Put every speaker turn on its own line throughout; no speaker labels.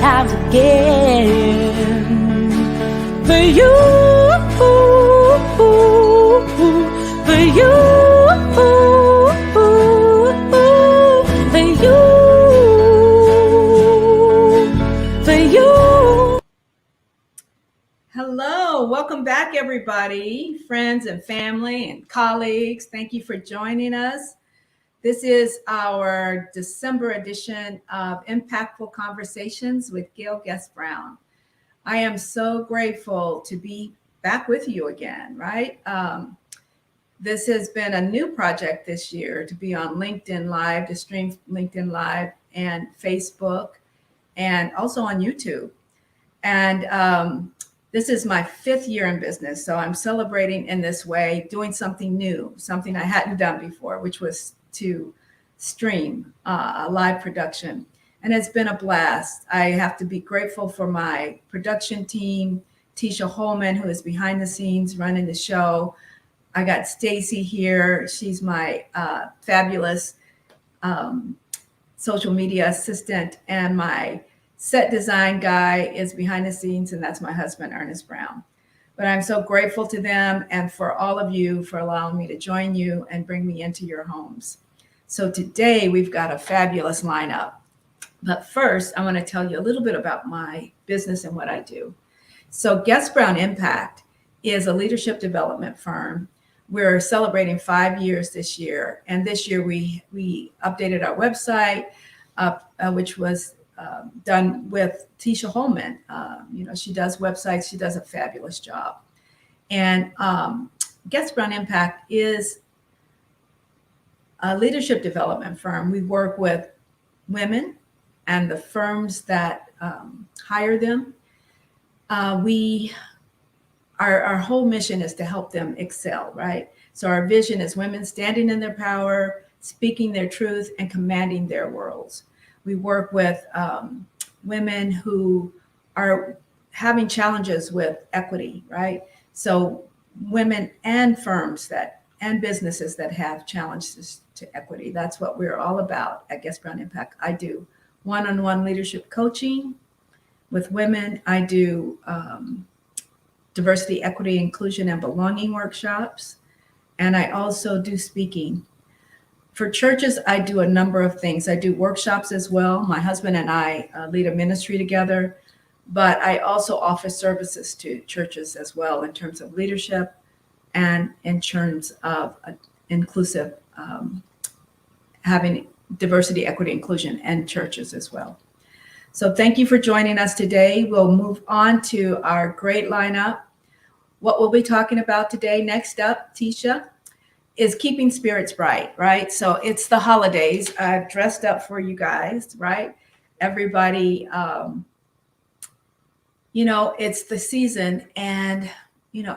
times again. For you, for you, for you.
Hello, welcome back, everybody, friends and family and colleagues. Thank you for joining us. This is our December edition of Impactful Conversations with Gayle Brown. I am so grateful to be back with you again, right? This has been a new project this year to be on LinkedIn Live, to stream LinkedIn Live and Facebook, and also on YouTube. And this is my 5th year in business, so I'm celebrating in this way, doing something new, something I hadn't done before, which was to stream a live production. And it's been a blast. I have to be grateful for my production team, Tisha Holman, who is behind the scenes running the show. I got Stacy here. She's my fabulous social media assistant, and my set design guy is behind the scenes, and that's my husband, Ernest Brown. But I'm so grateful to them and for all of you for allowing me to join you and bring me into your homes. So today we've got a fabulous lineup. But first, I want to tell you a little bit about my business and what I do. So Brown Impact is a leadership development firm. We're celebrating 5 years this year. And this year we updated our website, which was done with Tisha Holman. She does websites. She does a fabulous job. And Brown Impact is a leadership development firm. We work with women and the firms that hire them. Our whole mission is to help them excel, right? So our vision is women standing in their power, speaking their truth, and commanding their worlds. We work with women who are having challenges with equity, right? So women and firms and businesses that have challenges to equity. That's what we're all about at Brown Impact. I do one-on-one leadership coaching with women. I do diversity, equity, inclusion, and belonging workshops. And I also do speaking. For churches, I do a number of things. I do workshops as well. My husband and I lead a ministry together, but I also offer services to churches as well in terms of leadership and in terms of inclusive, having diversity, equity, inclusion, and churches as well. So thank you for joining us today. We'll move on to our great lineup. What we'll be talking about today, next up, Tisha, is keeping spirits bright, right? So it's the holidays. I've dressed up for you guys, right? Everybody, it's the season, and,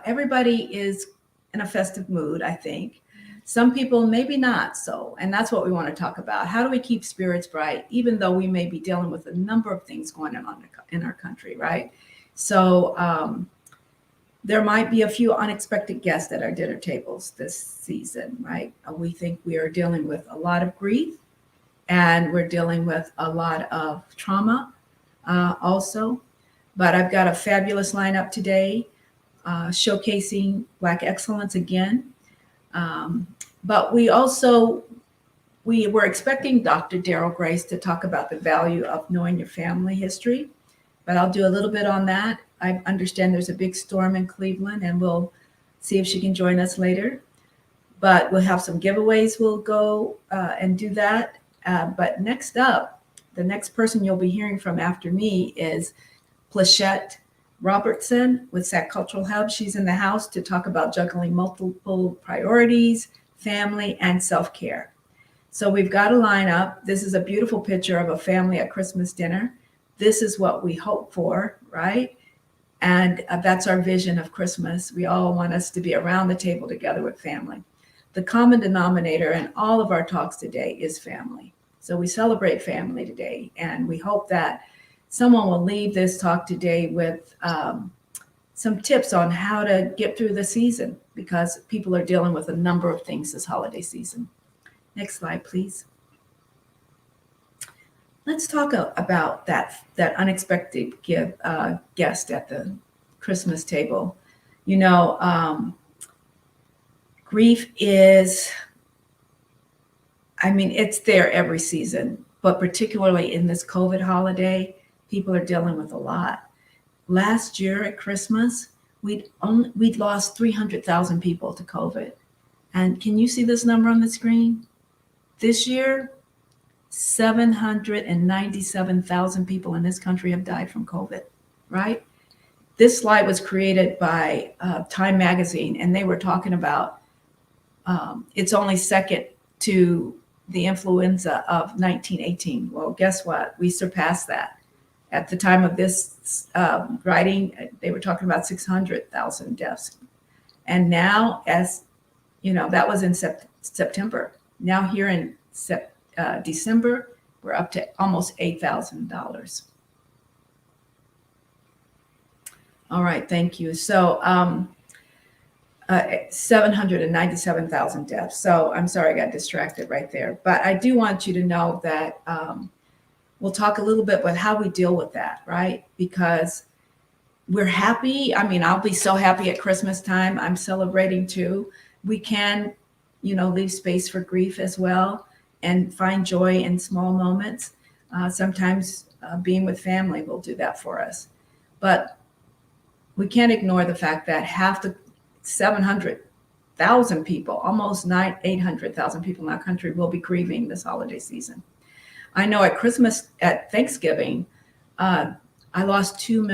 everybody is in a festive mood, I think. Some people maybe not so, and that's what we want to talk about. How do we keep spirits bright, even though we may be dealing with a number of things going on in our country, right? So there might be a few unexpected guests at our dinner tables this season, right? We think we are dealing with a lot of grief, and we're dealing with a lot of trauma also. But I've got a fabulous lineup today, showcasing Black excellence again. But we were expecting Dr. Darrell Grace to talk about the value of knowing your family history, but I'll do a little bit on that. I understand there's a big storm in Cleveland, and we'll see if she can join us later. But we'll have some giveaways. We'll go and do that. But next up, the next person you'll be hearing from after me is Pleshette Robertson with SAC Cultural Hub. She's in the house to talk about juggling multiple priorities, family, and self-care. So we've got a lineup. This is a beautiful picture of a family at Christmas dinner. This is what we hope for, right? And that's our vision of Christmas. We all want us to be around the table together with family. The common denominator in all of our talks today is family. So we celebrate family today, and we hope that someone will leave this talk today with some tips on how to get through the season, because people are dealing with a number of things this holiday season. Next slide, please. Let's talk about that unexpected guest at the Christmas table. You know, grief is, I mean, it's there every season, but particularly in this COVID holiday, people are dealing with a lot. Last year at Christmas, we'd lost 300,000 people to COVID. And can you see this number on the screen? This year, 797,000 people in this country have died from COVID, right? This slide was created by Time Magazine, and they were talking about it's only second to the influenza of 1918. Well, guess what? We surpassed that. At the time of this writing, they were talking about 600,000 deaths. And now, as you know, that was in September. Now here in December, we're up to almost $8,000. All right, thank you. So 797,000 deaths. So I'm sorry, I got distracted right there. But I do want you to know that we'll talk a little bit about how we deal with that, right? Because we're happy. I mean, I'll be so happy at Christmas time. I'm celebrating too. We can, leave space for grief as well and find joy in small moments. Sometimes being with family will do that for us. But we can't ignore the fact that half the 700,000 people, almost 800,000 people in our country will be grieving this holiday season. I know at Thanksgiving, I lost two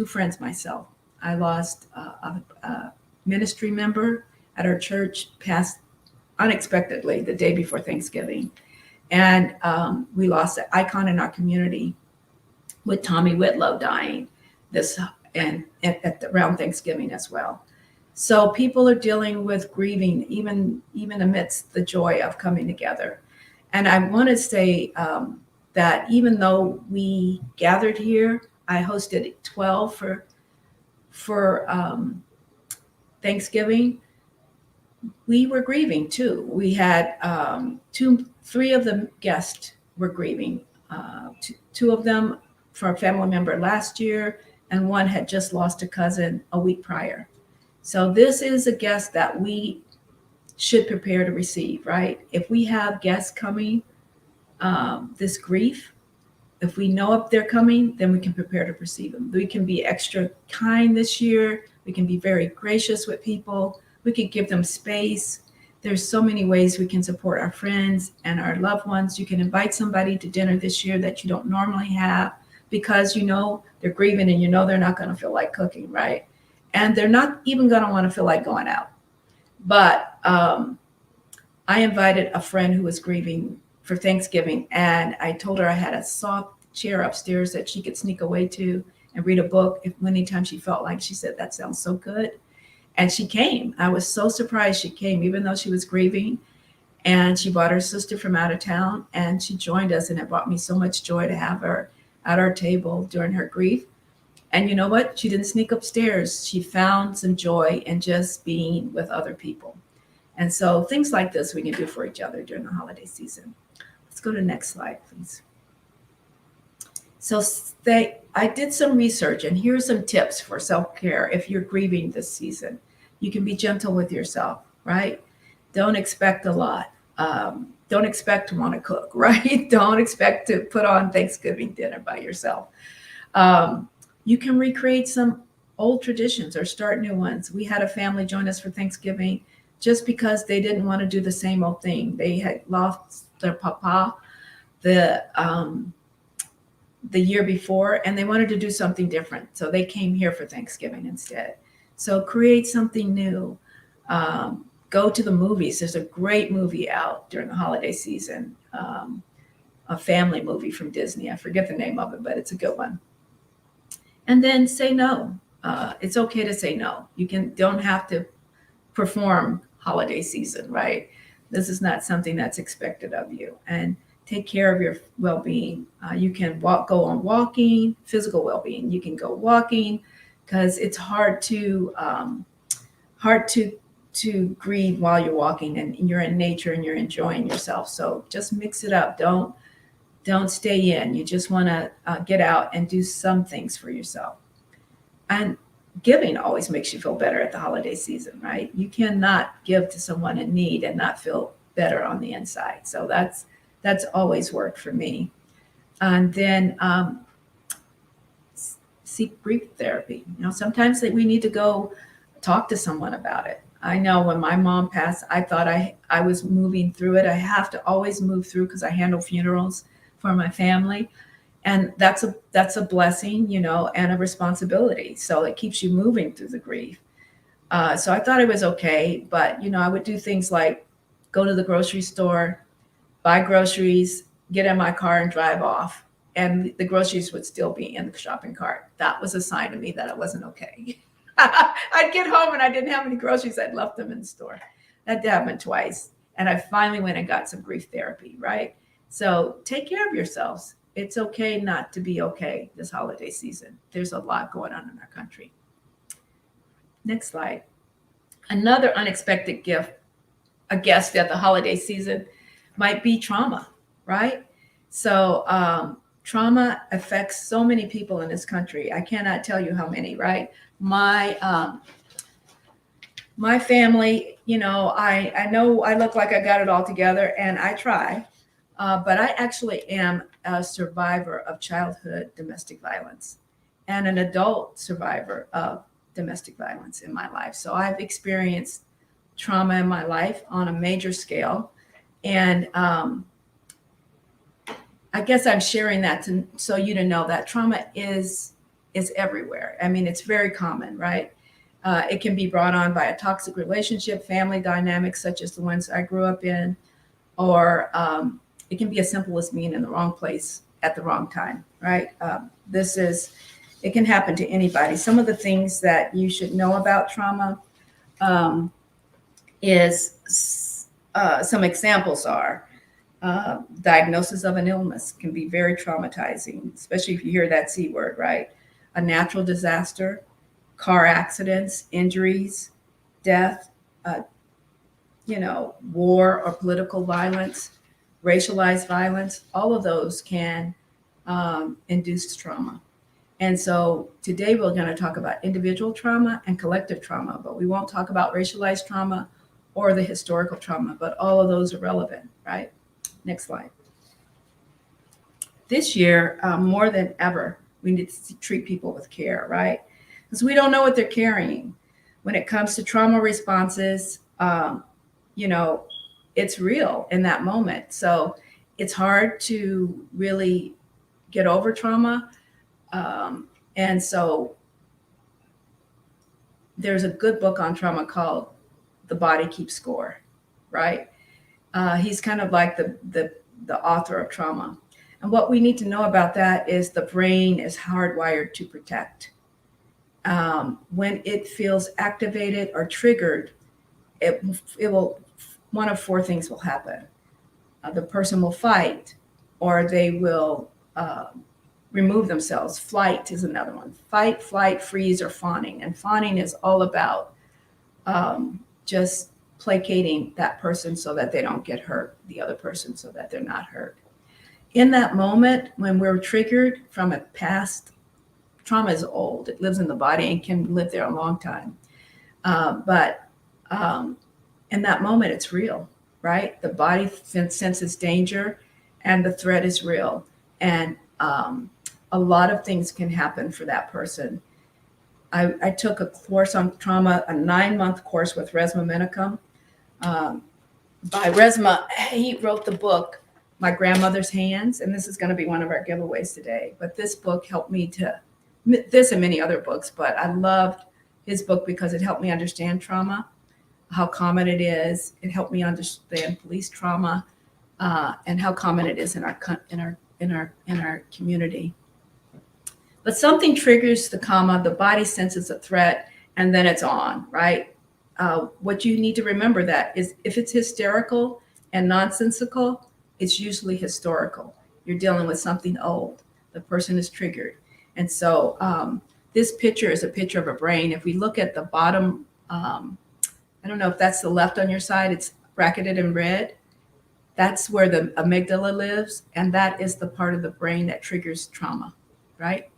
friends myself. I lost a ministry member at our church, passed unexpectedly the day before Thanksgiving. And we lost an icon in our community with Tommy Whitlow dying around Thanksgiving as well. So people are dealing with grieving, even amidst the joy of coming together. And I want to say that even though we gathered here, I hosted 12 for Thanksgiving. We were grieving too. We had three of the guests were grieving. Two of them for a family member last year, and one had just lost a cousin a week prior. So this is a guest that we should prepare to receive, right? If we have guests coming, this grief, if we know if they're coming, then we can prepare to receive them. We can be extra kind this year. We can be very gracious with people. We can give them space. There's so many ways we can support our friends and our loved ones. You can invite somebody to dinner this year that you don't normally have because they're grieving and they're not going to feel like cooking, right? And they're not even going to want to feel like going out. But I invited a friend who was grieving for Thanksgiving, and I told her I had a soft chair upstairs that she could sneak away to and read a book anytime she felt like. She said, "That sounds so good." And she came. I was so surprised she came, even though she was grieving. And she brought her sister from out of town, and she joined us, and it brought me so much joy to have her at our table during her grief. And you know what? She didn't sneak upstairs. She found some joy in just being with other people. And so things like this we can do for each other during the holiday season. Let's go to the next slide, please. So I did some research, and here are some tips for self-care if you're grieving this season. You can be gentle with yourself, right? Don't expect a lot. Don't expect to want to cook, right? Don't expect to put on Thanksgiving dinner by yourself. You can recreate some old traditions or start new ones. We had a family join us for Thanksgiving just because they didn't want to do the same old thing. They had lost their papa the year before, and they wanted to do something different. So they came here for Thanksgiving instead. So create something new. Go to the movies. There's a great movie out during the holiday season, a family movie from Disney. I forget the name of it, but it's a good one. And then say no. It's okay to say no. You don't have to perform holiday season, right? This is not something that's expected of you. And take care of your well-being. You can go on walking, physical well-being. You can go walking because it's hard to grieve while you're walking and you're in nature and you're enjoying yourself. So just mix it up. Don't Don't stay in. You just want to get out and do some things for yourself. And giving always makes you feel better at the holiday season, right? You cannot give to someone in need and not feel better on the inside. So that's always worked for me. And then seek grief therapy. Sometimes we need to go talk to someone about it. I know when my mom passed, I thought I was moving through it. I have to always move through because I handle funerals for my family. And that's a blessing, and a responsibility. So it keeps you moving through the grief. So I thought it was okay, but I would do things like go to the grocery store, buy groceries, get in my car and drive off. And the groceries would still be in the shopping cart. That was a sign to me that it wasn't okay. I'd get home and I didn't have any groceries. I'd left them in the store. That happened twice. And I finally went and got some grief therapy, right? So take care of yourselves. It's okay not to be okay this holiday season. There's a lot going on in our country. Next slide. Another unexpected guest at the holiday season might be trauma, right? So trauma affects so many people in this country. I cannot tell you how many, right? My family, I know I look like I got it all together, and I try, but I actually am a survivor of childhood domestic violence and an adult survivor of domestic violence in my life. So I've experienced trauma in my life on a major scale. And I guess I'm sharing that so you to know that trauma is everywhere. I mean, it's very common, right? It can be brought on by a toxic relationship, family dynamics such as the ones I grew up in, or it can be as simple as being in the wrong place at the wrong time, right? It can happen to anybody. Some of the things that you should know about trauma is some examples are diagnosis of an illness can be very traumatizing, especially if you hear that C word, right? A natural disaster, car accidents, injuries, death, war or political violence, racialized violence, all of those can induce trauma. And so today we're going to talk about individual trauma and collective trauma, but we won't talk about racialized trauma or the historical trauma, but all of those are relevant, right? Next slide. This year, more than ever, we need to treat people with care, right? Because we don't know what they're carrying. When it comes to trauma responses, it's real in that moment. So it's hard to really get over trauma. And so there's a good book on trauma called The Body Keeps Score, right? He's kind of like the author of trauma. And what we need to know about that is the brain is hardwired to protect. When it feels activated or triggered, it will, one of four things will happen. The person will fight, or they will remove themselves. Flight is another one. Fight, flight, freeze, or fawning. And fawning is all about just placating that person so that they don't get hurt, the other person so that they're not hurt. In that moment, when we're triggered from a past, trauma is old. It lives in the body and can live there a long time. But in that moment, it's real, right? The body senses danger and the threat is real. And a lot of things can happen for that person. I took a course on trauma, a 9-month course with Resmaa Menakem. By Resmaa, he wrote the book, My Grandmother's Hands, and this is going to be one of our giveaways today. But this book helped me this and many other books, but I loved his book because it helped me understand trauma, how common it is. It helped me understand police trauma, and how common it is in our community. But something triggers the trauma, the body senses a threat, and then it's on, right? What you need to remember that is if it's hysterical and nonsensical, it's usually historical. You're dealing with something old. The person is triggered. And so this picture is a picture of a brain. If we look at the bottom, I don't know if that's the left on your side, it's bracketed in red. That's where the amygdala lives, and that is the part of the brain that triggers trauma, right?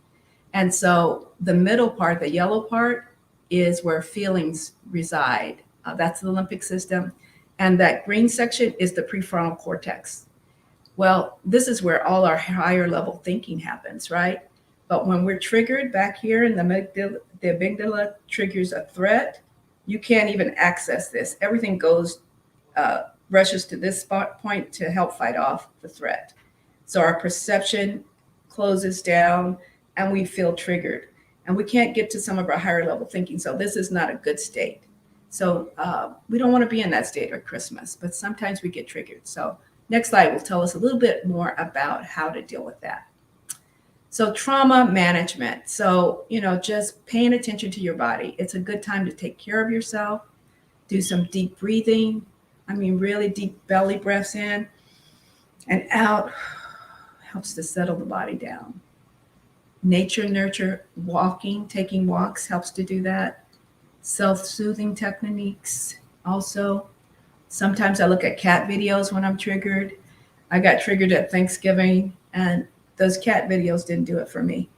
And so the middle part, the yellow part, is where feelings reside. That's the limbic system. And that green section is the prefrontal cortex. Well, this is where all our higher level thinking happens, right? But when we're triggered back here in the amygdala triggers a threat, you can't even access this. Everything goes, rushes to this point to help fight off the threat. So our perception closes down and we feel triggered. And we can't get to some of our higher level thinking. So this is not a good state. So we don't want to be in that state at Christmas, but sometimes we get triggered. So next slide will tell us a little bit more about how to deal with that. So trauma management. So, just paying attention to your body. It's a good time to take care of yourself. Do some deep breathing. Really deep belly breaths in and out. Helps to settle the body down. Nature nurture, walking, taking walks helps to do that. Self-soothing techniques also. Sometimes I look at cat videos when I'm triggered. I got triggered at Thanksgiving, and those cat videos didn't do it for me.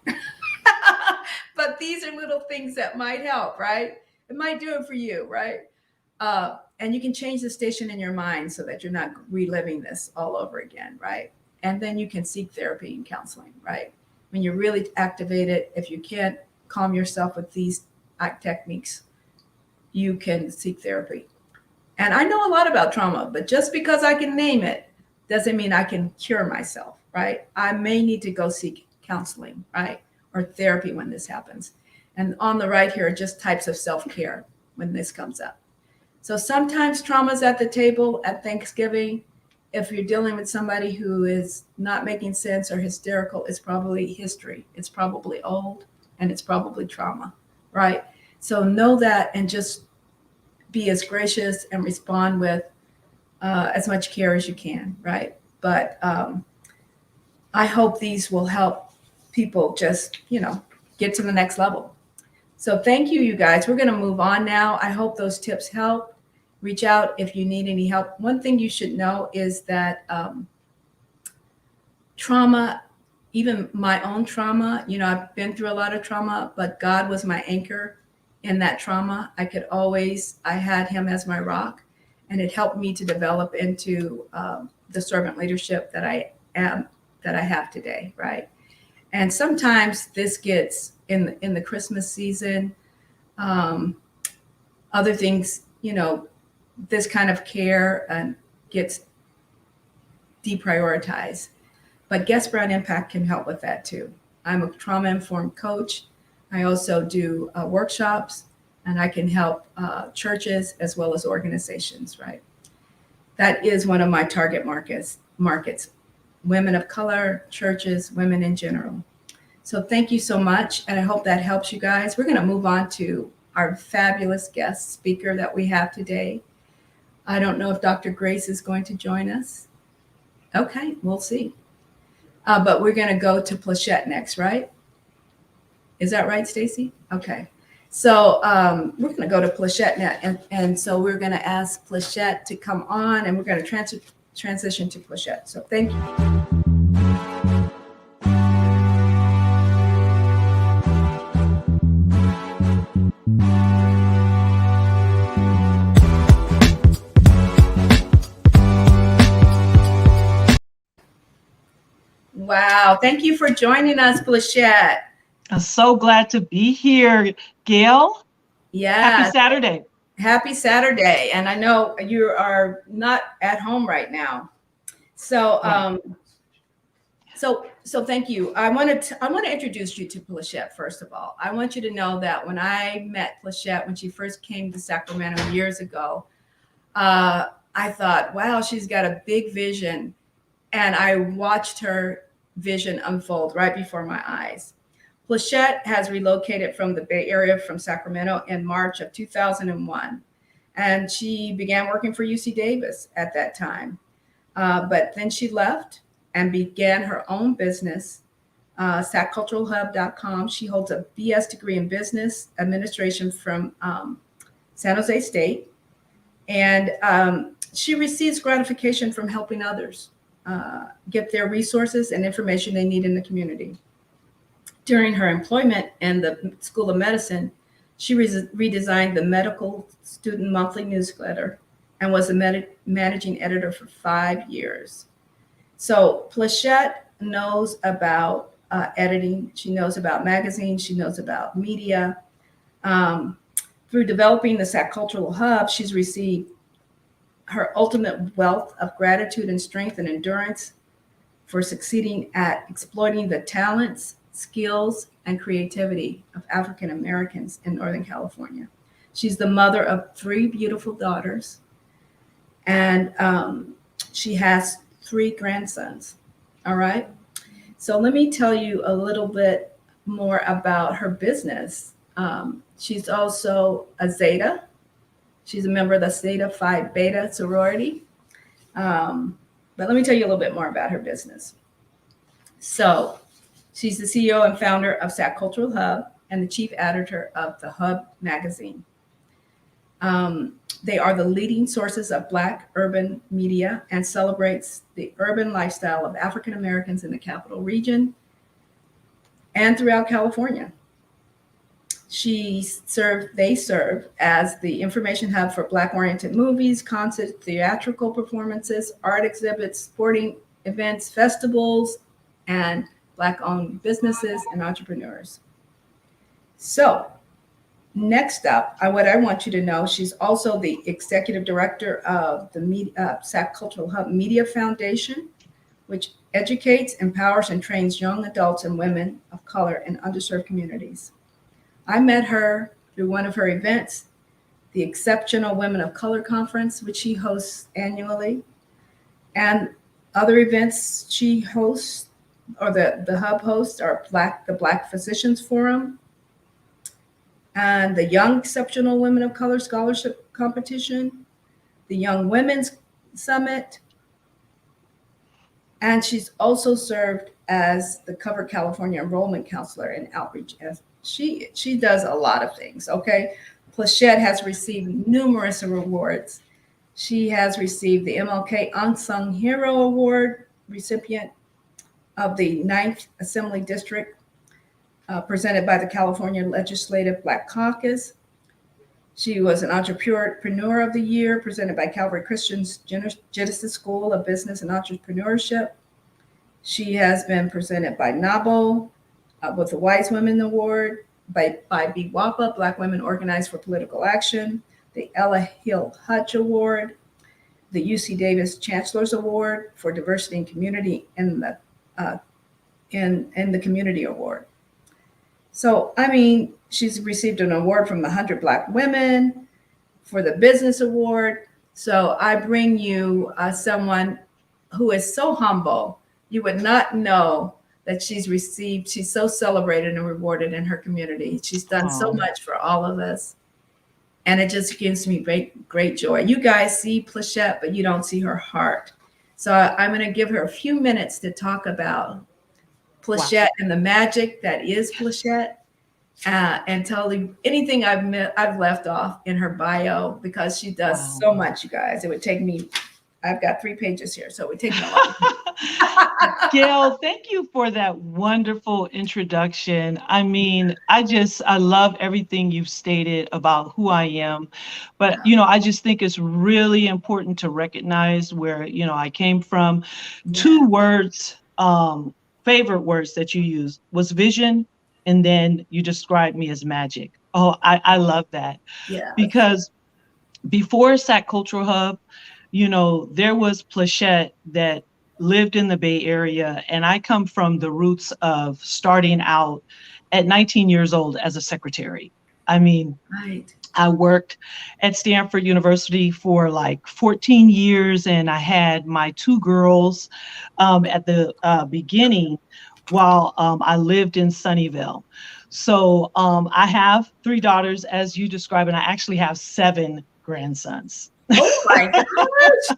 But these are little things that might help, right? It might do it for you, right? And you can change the station in your mind so that you're not reliving this all over again, right? And then you can seek therapy and counseling, right? When you're really activated, if you can't calm yourself with these techniques, you can seek therapy. And I know a lot about trauma, but just because I can name it doesn't mean I can cure myself, right? I may need to go seek counseling, right? Or therapy when this happens. And on the right here are just types of self-care when this comes up. So sometimes trauma's at the table at Thanksgiving. If you're dealing with somebody who is not making sense or hysterical, it's probably history. It's probably old, and it's probably trauma, right? So know that and just be as gracious and respond with as much care as you can, right? But I hope these will help people just, get to the next level. So thank you, you guys. We're going to move on now. I hope those tips help. Reach out if you need any help. One thing you should know is that trauma, even my own trauma, I've been through a lot of trauma, but God was my anchor in that trauma. I had him as my rock, and it helped me to develop into the servant leadership that I have today, right? And sometimes this gets in the Christmas season, other things, this kind of care gets deprioritized. But Guest Brand Impact can help with that too. I'm a trauma-informed coach. I also do workshops, and I can help churches as well as organizations, right? That is one of my target markets, women of color, churches, women in general. So thank you so much, and I hope that helps you guys. We're going to move on to our fabulous guest speaker that we have today. I don't know if Dr. Grace is going to join us. Okay, we'll see. But we're going to go to Pleshette next, right? Is that right, Stacy? Okay. So we're going to go to Pleshette now. And so we're going to ask Pleshette to come on, and we're going to transition to Pleshette. So thank you. Wow. Thank you for joining us, Pleshette.
I'm so glad to be here, Gayle.
Yeah.
Happy Saturday.
Happy Saturday. And I know you are not at home right now. So, so thank you. I want to introduce you to Pleshette, first of all. I want you to know that when I met Pleshette, when she first came to Sacramento years ago, I thought, wow, she's got a big vision. And I watched her vision unfold right before my eyes. Pleshette has relocated from the Bay Area, from Sacramento, in March of 2001. And she began working for UC Davis at that time. But then she left and began her own business, sacculturalhub.com. She holds a BS degree in business administration from San Jose State. And she receives gratification from helping others get their resources and information they need in the community. During her employment in the School of Medicine, she redesigned the Medical Student Monthly newsletter and was the managing editor for 5 years. So Pleshette knows about editing. She knows about magazines. She knows about media. Through developing the SAC Cultural Hub, she's received her ultimate wealth of gratitude and strength and endurance for succeeding at exploiting the talents, skills, and creativity of African Americans in Northern California. She's the mother of 3 beautiful daughters, and she has 3 grandsons. All right. So let me tell you a little bit more about her business. She's also a Zeta. She's a member of the Zeta Phi Beta sorority. But let me tell you a little bit more about her business. So she's the CEO and founder of SAC Cultural Hub and the chief editor of the Hub magazine. They are the leading sources of Black urban media and celebrates the urban lifestyle of African Americans in the Capital Region and throughout California. They serve as the information hub for Black-oriented movies, concerts, theatrical performances, art exhibits, sporting events, festivals, and Black-owned businesses and entrepreneurs. So next up, what I want you to know, she's also the executive director of the SAC Cultural Hub Media Foundation, which educates, empowers, and trains young adults and women of color in underserved communities. I met her through one of her events, the Exceptional Women of Color Conference, which she hosts annually, and other events she hosts, or the Hub hosts, are the Black Physicians Forum, and the Young Exceptional Women of Color Scholarship Competition, the Young Women's Summit, and she's also served as the Cover California Enrollment Counselor and Outreach. She does a lot of things, okay? Pleshette has received numerous awards. She has received the MLK Unsung Hero Award, recipient of the 9th Assembly District, presented by the California Legislative Black Caucus. She was an Entrepreneur of the Year, presented by Calvary Christian's Genesis School of Business and Entrepreneurship. She has been presented by NABO with the Wise Women Award, by BWAPA, Black Women Organized for Political Action, the Ella Hill Hutch Award, the UC Davis Chancellor's Award for Diversity and Community in the Community Award. So, I mean, she's received an award from the 100 Black Women for the Business Award. So I bring you someone who is so humble, you would not know that she's so celebrated and rewarded in her community. She's done so much for all of us. And it just gives me great joy. You guys see Pleshette, but you don't see her heart. So I'm going to give her a few minutes to talk about Pleshette and the magic that is Pleshette, and tell you anything I've left off in her bio, because she does so much, you guys. It would take me, I've got 3 pages here, so it would take me a lot.
Gayle, thank you for that wonderful introduction. I mean, I love everything you've stated about who I am. But, I just think it's really important to recognize where, I came from. Yeah. 2 words, favorite words that you used was vision, and then you described me as magic. Oh, I love that. Yeah. Because before SAC Cultural Hub, there was Pleshette that lived in the Bay Area, and I come from the roots of starting out at 19 years old as a secretary. I mean, right. I worked at Stanford University for like 14 years, and I had my 2 girls at the beginning while I lived in Sunnyvale. So I have 3 daughters, as you described, and I actually have 7 grandsons.
Oh my gosh.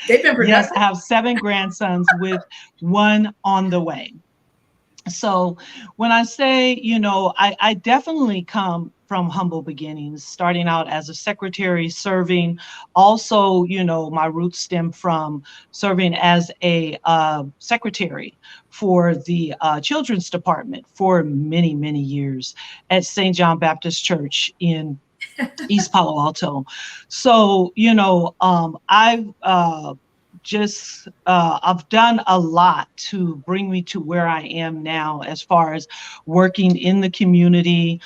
They've been productive.
Yes, I have 7 grandsons with 1 on the way. So when I say, I definitely come from humble beginnings, starting out as a secretary, serving. Also, my roots stem from serving as a secretary for the children's department for many, many years at St. John Baptist Church in East Palo Alto. So, I've done a lot to bring me to where I am now, as far as working in the community.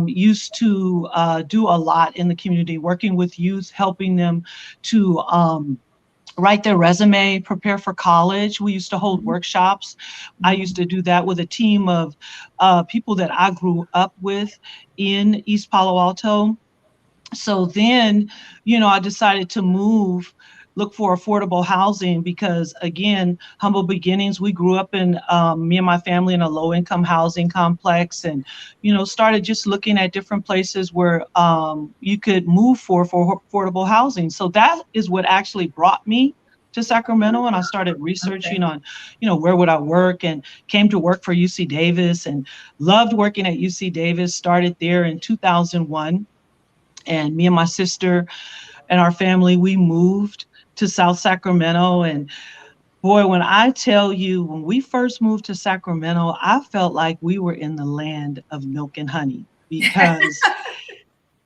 Used to do a lot in the community, working with youth, helping them to write their resume, prepare for college. We used to hold
Mhm.
workshops. I used to do that with a team of people that I grew up with in East Palo Alto. So then, I decided to move, look for affordable housing, because again, humble beginnings. We grew up in, me and my family, in a low income housing complex, and started just looking at different places where you could move for affordable housing. So that is what actually brought me to Sacramento, and I started researching
Okay.
on, where would I work, and came to work for UC Davis, and loved working at UC Davis. Started there in 2001, and me and my sister and our family, we moved to South Sacramento. And boy, when I tell you, when we first moved to Sacramento, I felt like we were in the land of milk and honey, because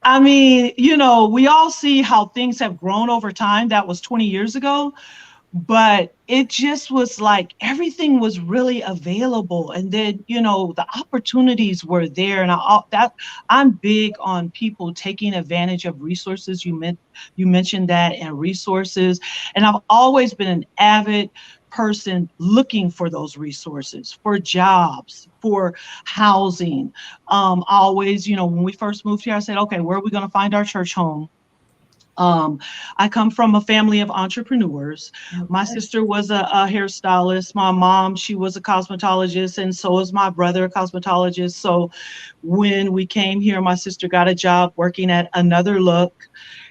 I mean, we all see how things have grown over time. That was 20 years ago, but it just was like everything was really available. And then, the opportunities were there. And I'm big on people taking advantage of resources. You mentioned that, and resources. And I've always been an avid person looking for those resources, for jobs, for housing. Always, when we first moved here, I said, okay, where are we going to find our church home? Um, I come from a family of entrepreneurs. My
Okay.
sister was a hairstylist. My mom, she was a cosmetologist, and so is my brother, a cosmetologist. So when we came here, my sister got a job working at Another Look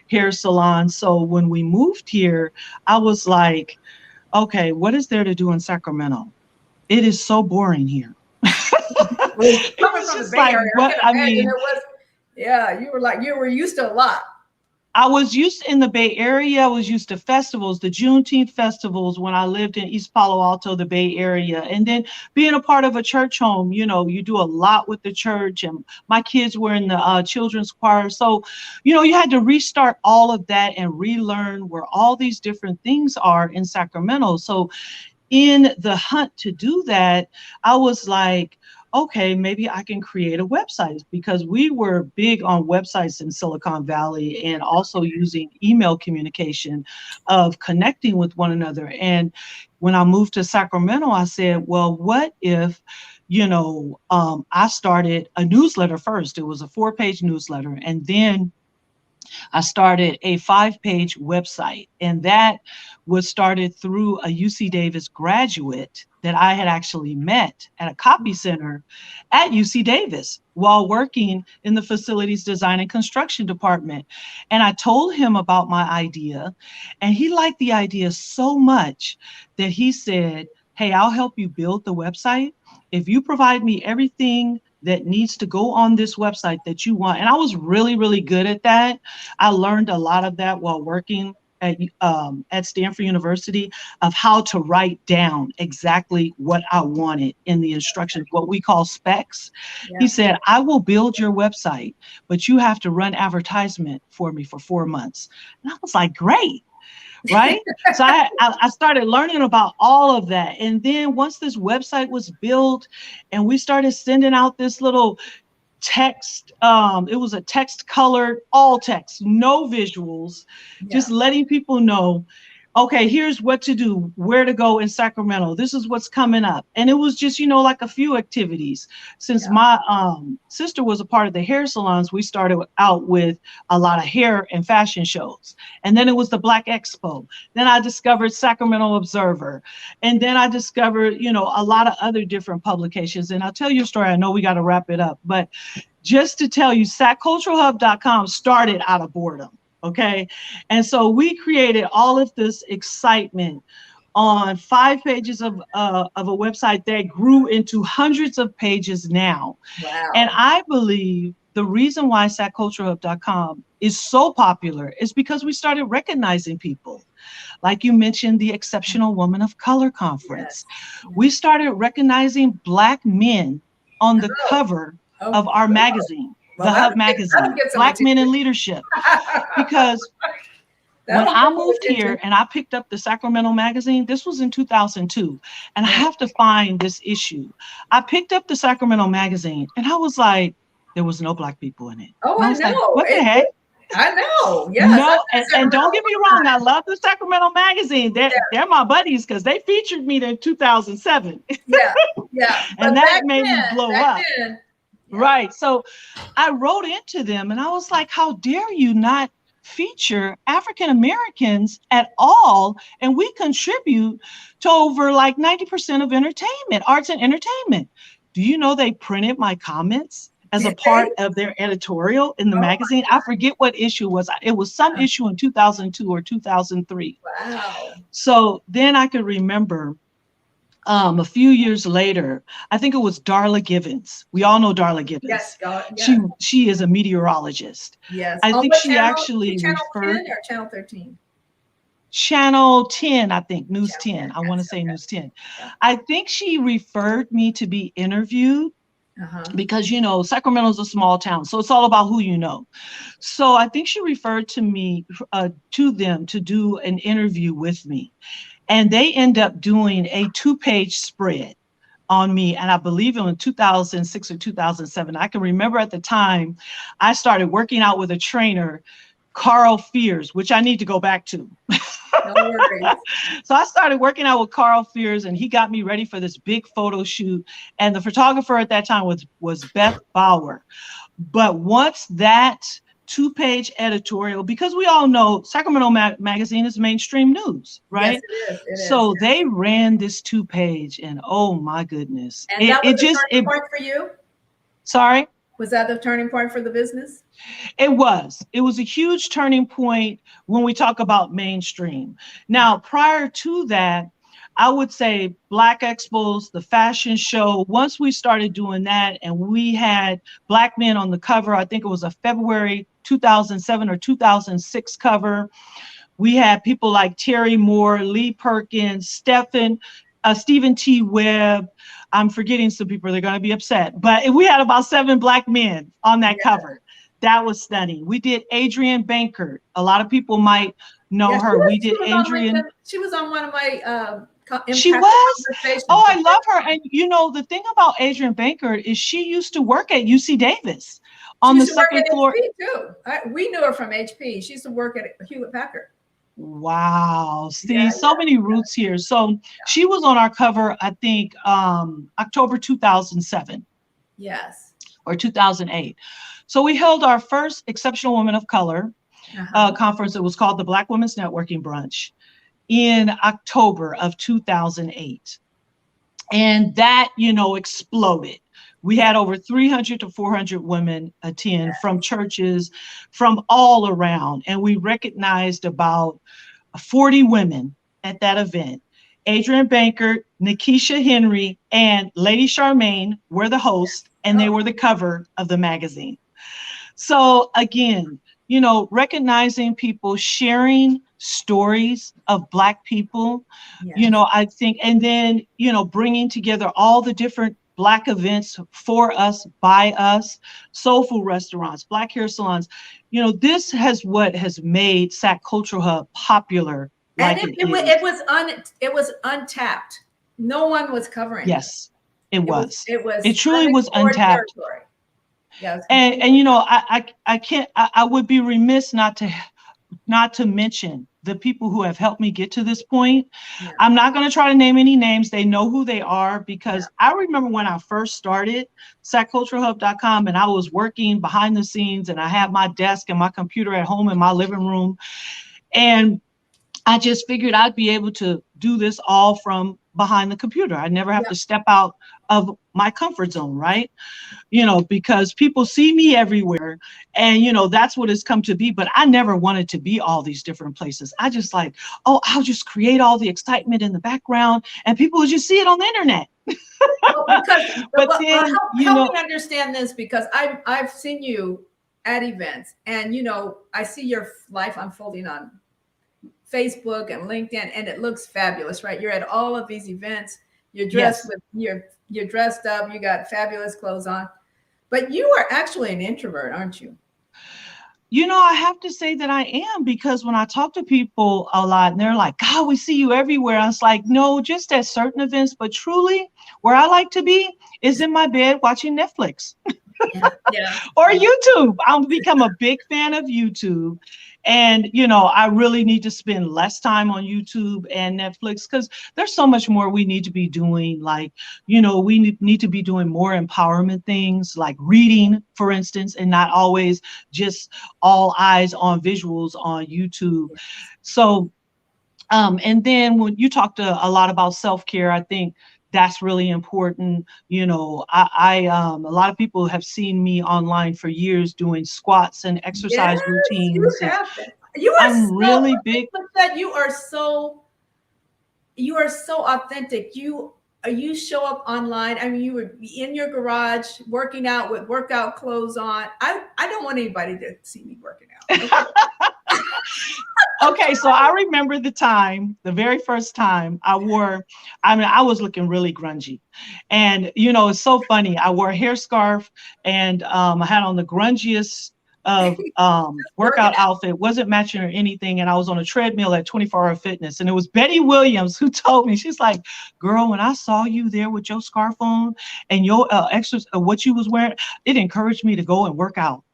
hair salon. So when we moved here, I was like, okay, what is there to do in Sacramento? It is so boring here.
Well,
It
coming
was
from the
just
Bay
like,
Area, I
what
can
I
imagine
mean,
it was. Yeah, you were used to a lot.
I was used in the Bay Area. I was used to festivals, the Juneteenth festivals when I lived in East Palo Alto, the Bay Area. And then being a part of a church home, you do a lot with the church. And my kids were in the children's choir. So, you had to restart all of that and relearn where all these different things are in Sacramento. So in the hunt to do that, I was like, okay, maybe I can create a website, because we were big on websites in Silicon Valley, and also using email communication of connecting with one another. And when I moved to Sacramento, I said, well, what if, I started a newsletter first. It was a 4-page newsletter. And then I started a 5-page website, and that was started through a UC Davis graduate that I had actually met at a copy center at UC Davis while working in the facilities design and construction department. And I told him about my idea, and he liked the idea so much that he said, hey, I'll help you build the website if you provide me everything that needs to go on this website that you want. And I was really, really good at that. I learned a lot of that while working at Stanford University, of how to write down exactly what I wanted in the instructions, what we call specs. He
Yeah.
said, I will build your website, but you have to run advertisement for me for 4 months. And I was like, great. Right. So I started learning about all of that. And then once this website was built and we started sending out this little text, it was a text colored, all text, no visuals,
Yeah.
just letting people know, okay, here's what to do, where to go in Sacramento, this is what's coming up. And it was just, like a few activities. Since
Yeah.
my sister was a part of the hair salons, we started out with a lot of hair and fashion shows. And then it was the Black Expo. Then I discovered Sacramento Observer. And then I discovered, a lot of other different publications. And I'll tell you a story. I know we got to wrap it up, but just to tell you, sacculturalhub.com started out of boredom. Okay. And so we created all of this excitement on 5 pages of a website that grew into hundreds of pages now.
Wow.
And I believe the reason why SatCultureHub.com is so popular is because we started recognizing people. Like you mentioned, the Exceptional Woman of Color Conference.
Yes.
We started recognizing Black men on the
Oh.
cover
Oh,
of our
wow.
magazine,
Well,
the Hub magazine,
that'll get some
Black Men in
attention.
Leadership. Because when
That'll
I
get some
moved here
attention.
and I picked up the Sacramento magazine, this was in 2002, and I
Yeah.
have to find this issue. I picked up the Sacramento magazine and I was like, there was no Black people in it.
Oh,
And I
I
was like,
know.
what the heck?
I know. Yes.
No,
I'm in
and don't
Sacramento
get me
all the
wrong, I
time.
love the Sacramento magazine. They're my buddies because they featured me in 2007.
Yeah. Yeah.
And
But
that
back
made me
then,
blow
back
up.
then, yeah.
Right. So I wrote into them and I was like, how dare you not feature African Americans at all? And we contribute to over like 90% of entertainment, arts and entertainment. Do you know they printed my comments as a
Did
part
they?
of their editorial in the
Oh my
magazine? I forget what issue it was. It was some issue in 2002 or 2003.
Wow.
So then I could remember a few years later, I think it was Darla Givens. We all know Darla Givens.
Yes. God. Yeah.
She is a meteorologist.
Yes.
I
On
think
what
she
channel?
actually
Channel
referred
10 or channel 13?
Channel 10, I think, News
Channel
10.
10.
I want to
Yes.
say
Okay.
News 10.
Yeah.
I think she referred me to be interviewed
Uh-huh.
because, you know, Sacramento's a small town, so it's all about who you know. So I think she referred to me, to them to do an interview with me. And they end up doing a 2-page spread on me. And I believe in 2006 or 2007. I can remember at the time I started working out with a trainer, Carl Fears, which I need to go back to.
No worries.
So I started working out with Carl Fears and he got me ready for this big photo shoot. And the photographer at that time was Beth Bauer. But once that 2-page editorial, because we all know Sacramento magazine is mainstream news, right?
Yes, it is. It is.
So they ran this 2-page and oh my goodness.
And that was the turning point for you?
Sorry?
Was that the turning point for the business?
It was a huge turning point when we talk about mainstream. Now, prior to that, I would say Black Expos, the fashion show, once we started doing that and we had Black men on the cover, I think it was a February 2007 or 2006 cover. We had people like Terry Moore, Lee Perkins, Stephen T. Webb. I'm forgetting some people, they're going to be upset, but we had about 7 Black men on that cover. That was stunning. We did Adrienne Bankert. A lot of people might know her. We did Adrienne.
She was on one of my
she was. Oh, I love her. And you know, the thing about Adrienne Bankert is she used to work at UC Davis on the second floor.
HP too. We knew her from HP. She used to work at Hewlett Packard.
Wow. See, so many roots here. So she was on our cover, I think, October 2007.
Yes.
Or 2008. So we held our first Exceptional Women of Color conference. It was called the Black Women's Networking Brunch in October of 2008. And that, you know, exploded. We had over 300 to 400 women attend from churches from all around. And we recognized about 40 women at that event. Adrienne Bankert, Nikisha Henry, and Lady Charmaine were the hosts, and they were the cover of the magazine. So again, you know, recognizing people, sharing stories of Black people, you know, I think, and then, you know, bringing together all the different Black events for us, by us, soul food restaurants, Black hair salons. You know, this has what has made Sac Cultural Hub popular.
And it was untapped. No one was covering it.
Yes, it was.
It
truly was untapped.
Territory. Yes.
And you know, I can't, I would be remiss not to mention the people who have helped me get to this point. Yeah. I'm not going to try to name any names. They know who they are, because I remember when I first started SatCultureHub.com and I was working behind the scenes and I had my desk and my computer at home in my living room. And I just figured I'd be able to do this all from behind the computer. I never have to step out of my comfort zone, right? Because people see me everywhere, and that's what it's come to be. But I never wanted to be all these different places. I just like, oh, I'll just create all the excitement in the background and people will just see it on the internet. But then,
help me understand this, because I've seen you at events, and I see your life unfolding on Facebook and LinkedIn, and it looks fabulous, right? You're at all of these events. You're dressed you're dressed up. You got fabulous clothes on, but you are actually an introvert, aren't you?
I have to say that I am, because when I talk to people a lot and they're like, God, we see you everywhere. I was like, no, just at certain events, but truly where I like to be is in my bed watching Netflix. Or YouTube. I've become a big fan of YouTube. And, I really need to spend less time on YouTube and Netflix, because there's so much more we need to be doing. Like, we need to be doing more empowerment things, like reading, for instance, and not always just all eyes on visuals on YouTube. So, and then when you talked a lot about self-care, I think that's really important. A lot of people have seen me online for years doing squats and exercise routines. I'm really big.
You are so authentic. You show up online. I mean, you would be in your garage working out with workout clothes on. I don't want anybody to see me working out.
Okay, so I remember the very first time I was looking really grungy. And, it's so funny. I wore a hair scarf, and I had on the grungiest of workout outfit, wasn't matching or anything. And I was on a treadmill at 24-Hour Fitness. And it was Betty Williams who told me, she's like, girl, when I saw you there with your scarf on and your extras, what you was wearing, it encouraged me to go and work out.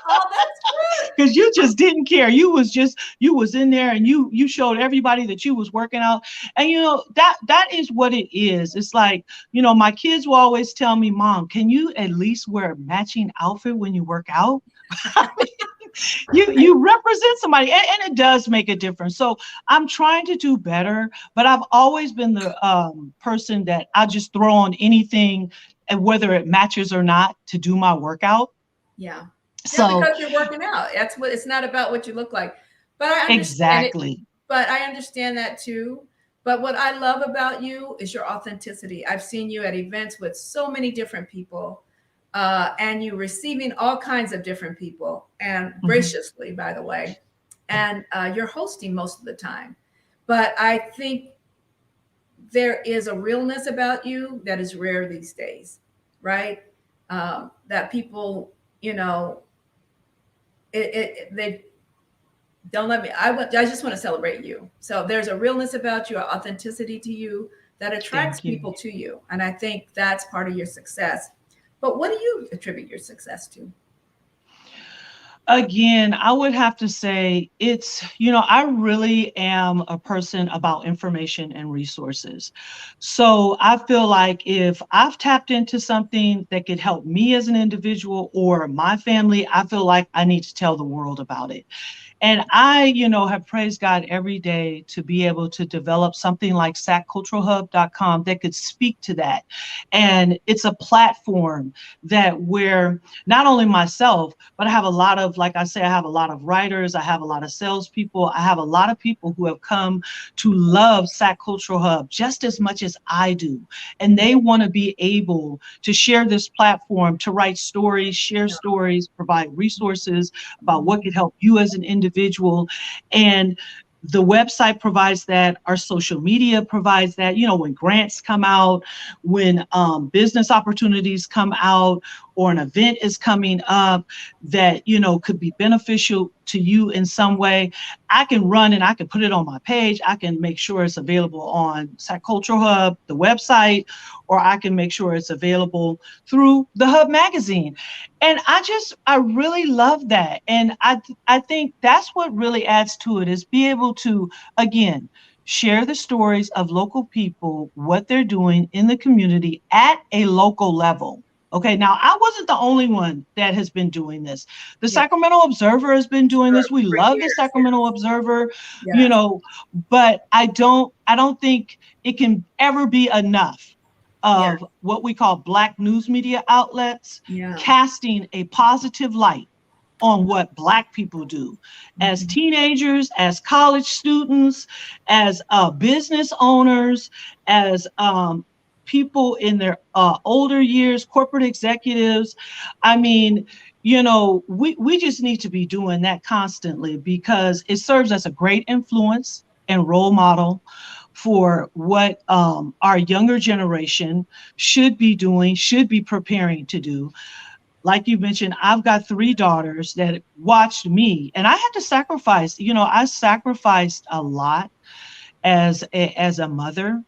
Oh, that's good.
Because you just didn't care. You was in there, and you showed everybody that you was working out. And that is what it is. It's like, my kids will always tell me, Mom, can you at least wear a matching outfit when you work out? You represent somebody, and it does make a difference. So I'm trying to do better, but I've always been the person that I just throw on anything, and whether it matches or not, to do my workout.
Yeah.
So
because you're working out. That's what, it's not about what you look like. But I understand
exactly.
But I understand that too. But what I love about you is your authenticity. I've seen you at events with so many different people, and you receiving all kinds of different people, and graciously, by the way, and you're hosting most of the time. But I think there is a realness about you that is rare these days, right? That people, they don't let me. I just want to celebrate you. So there's a realness about you, an authenticity to you that attracts people to you, and I think that's part of your success. But what do you attribute your success to?
Again, I would have to say it's, I really am a person about information and resources. So I feel like if I've tapped into something that could help me as an individual or my family, I feel like I need to tell the world about it. And I, have praised God every day to be able to develop something like SACculturalHub.com that could speak to that. And it's a platform that where not only myself, but I have a lot of, like I say, I have a lot of writers, I have a lot of salespeople, I have a lot of people who have come to love SAC Cultural Hub just as much as I do. And they want to be able to share this platform, to write stories, share stories, provide resources about what could help you as an individual. And the website provides that, our social media provides that, when grants come out, when business opportunities come out, or an event is coming up that, could be beneficial to you in some way, I can run and I can put it on my page. I can make sure it's available on SAC Cultural Hub, the website, or I can make sure it's available through the Hub magazine. And I really love that. And I think that's what really adds to it, is be able to, again, share the stories of local people, what they're doing in the community at a local level. Okay, now I wasn't the only one that has been doing this. The
Yeah.
Sacramento Observer has been doing this. We
For
love the
years.
Sacramento Observer,
Yeah.
but I don't think it can ever be enough
Yeah.
of what we call Black news media outlets
Yeah.
casting a positive light on what Black people do as
Mhm.
teenagers, as college students, as business owners, as people in their older years, corporate executives. I mean, we just need to be doing that constantly because it serves as a great influence and role model for what our younger generation should be doing, should be preparing to do. Like you mentioned, I've got 3 daughters that watched me, and I had to sacrifice. I sacrificed a lot as a mother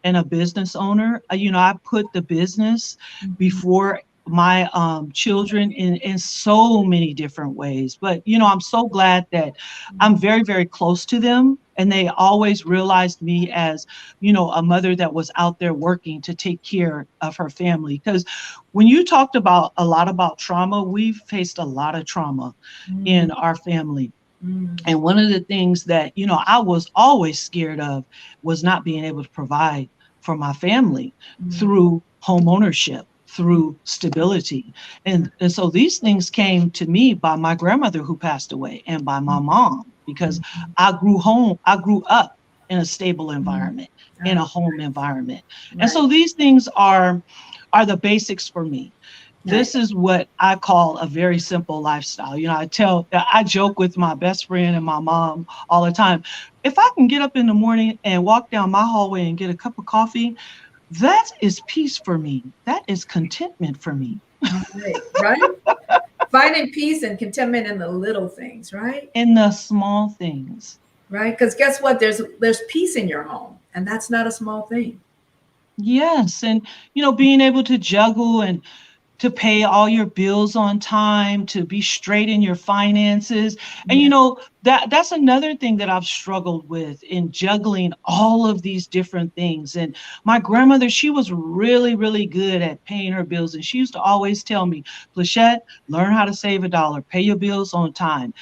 and a business owner. I put the business
Mhm.
before my children in so many different ways. But I'm so glad that I'm very, very close to them, and they always realized me as a mother that was out there working to take care of her family. Because when you talked about a lot about trauma, we've faced a lot of trauma
Mm.
in our family.
Mm.
And one of the things that, I was always scared of was not being able to provide for my family
Mm.
through home ownership, through stability. And so these things came to me by my grandmother who passed away and by my mom, because I grew up in a stable
Mm.
environment, in a
Oh,
home environment. And
right.
so these things are the basics for me.
Nice.
This is what I call a very simple lifestyle. I joke with my best friend and my mom all the time. If I can get up in the morning and walk down my hallway and get a cup of coffee, that is peace for me. That is contentment for me.
Right. Right. Finding peace and contentment in the little things, right?
In the small things.
Right. Because guess what? There's peace in your home, and that's not a small thing.
Yes. And, being able to juggle and to pay all your bills on time, to be straight in your finances. And
Yeah.
that's another thing that I've struggled with in juggling all of these different things. And my grandmother, she was really, really good at paying her bills. And she used to always tell me, Pleshette, learn how to save $1, pay your bills on time.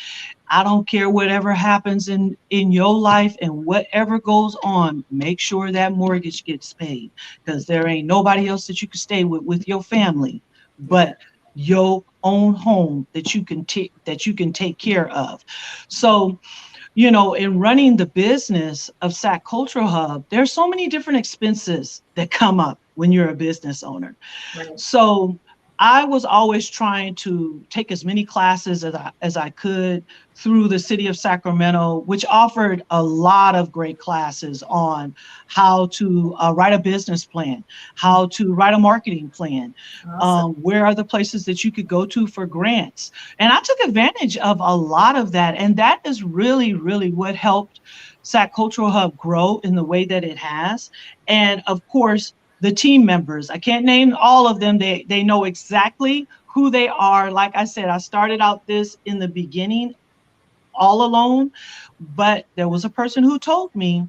I don't care whatever happens in your life and whatever goes on, make sure that mortgage gets paid, because there ain't nobody else that you can stay with your family
Yeah.
but your own home that you can take care of. So, in running the business of Sac Cultural Hub, there's so many different expenses that come up when you're a business owner.
Right.
So I was always trying to take as many classes as I could through the city of Sacramento, which offered a lot of great classes on how to write a business plan, how to write a marketing plan,
Awesome.
where are the places that you could go to for grants. And I took advantage of a lot of that. And that is really, really what helped Sac Cultural Hub grow in the way that it has. And of course, the team members. I can't name all of them. They know exactly who they are. Like I said, I started out this in the beginning all alone, but there was a person who told me,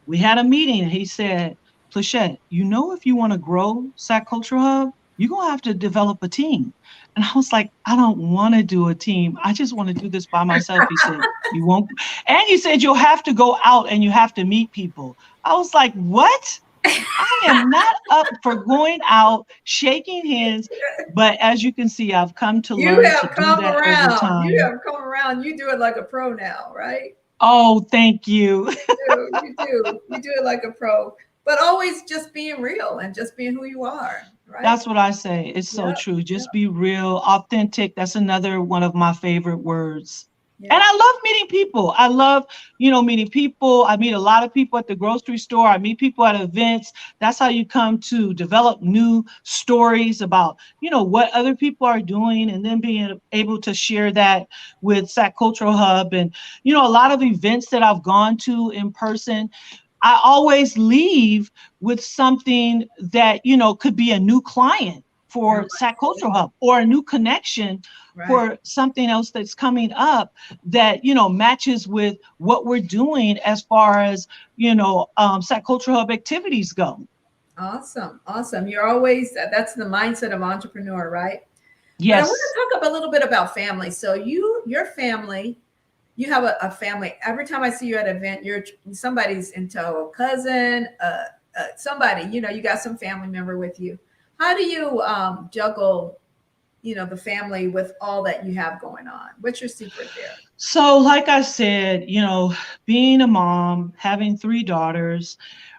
we had a meeting, and he said, Pleshette, if you want to grow Sac Cultural Hub, you're going to have to develop a team. And I was like, I don't want to do a team. I just want to do this by myself. He said, you won't. And he said, you'll have to go out and you have to meet people. I was like, what? I am not up for going out, shaking hands. But as you can see, I've come to
You
learn to
have
do
come
that over
around. You
time.
have come around. You do it like a pro now, right?
Oh, thank you.
You do. You do it like a pro. But always just being real and just being who you are, right?
That's what I say. It's so
Yep.
true.
Yep.
Just be real, authentic. That's another one of my favorite words.
Yeah.
And I love meeting people. I love, meeting people. I meet a lot of people at the grocery store. I meet people at events. That's how you come to develop new stories about, what other people are doing, and then being able to share that with Sac Cultural Hub. And, a lot of events that I've gone to in person, I always leave with something that, could be a new client for Sac Cultural Hub, or a new connection
Right.
for something else that's coming up that, matches with what we're doing as far as, Sac Cultural Hub activities go.
Awesome. You're always, that's the mindset of entrepreneur, right? But I want
Yes.
to talk a little bit about family. So your family, you have a family. Every time I see you at an event, you're somebody's in tow, a cousin, somebody, you got some family member with you. How do you juggle, the family with all that you have going on? What's your secret there?
So, like I said, being a mom, having three daughters,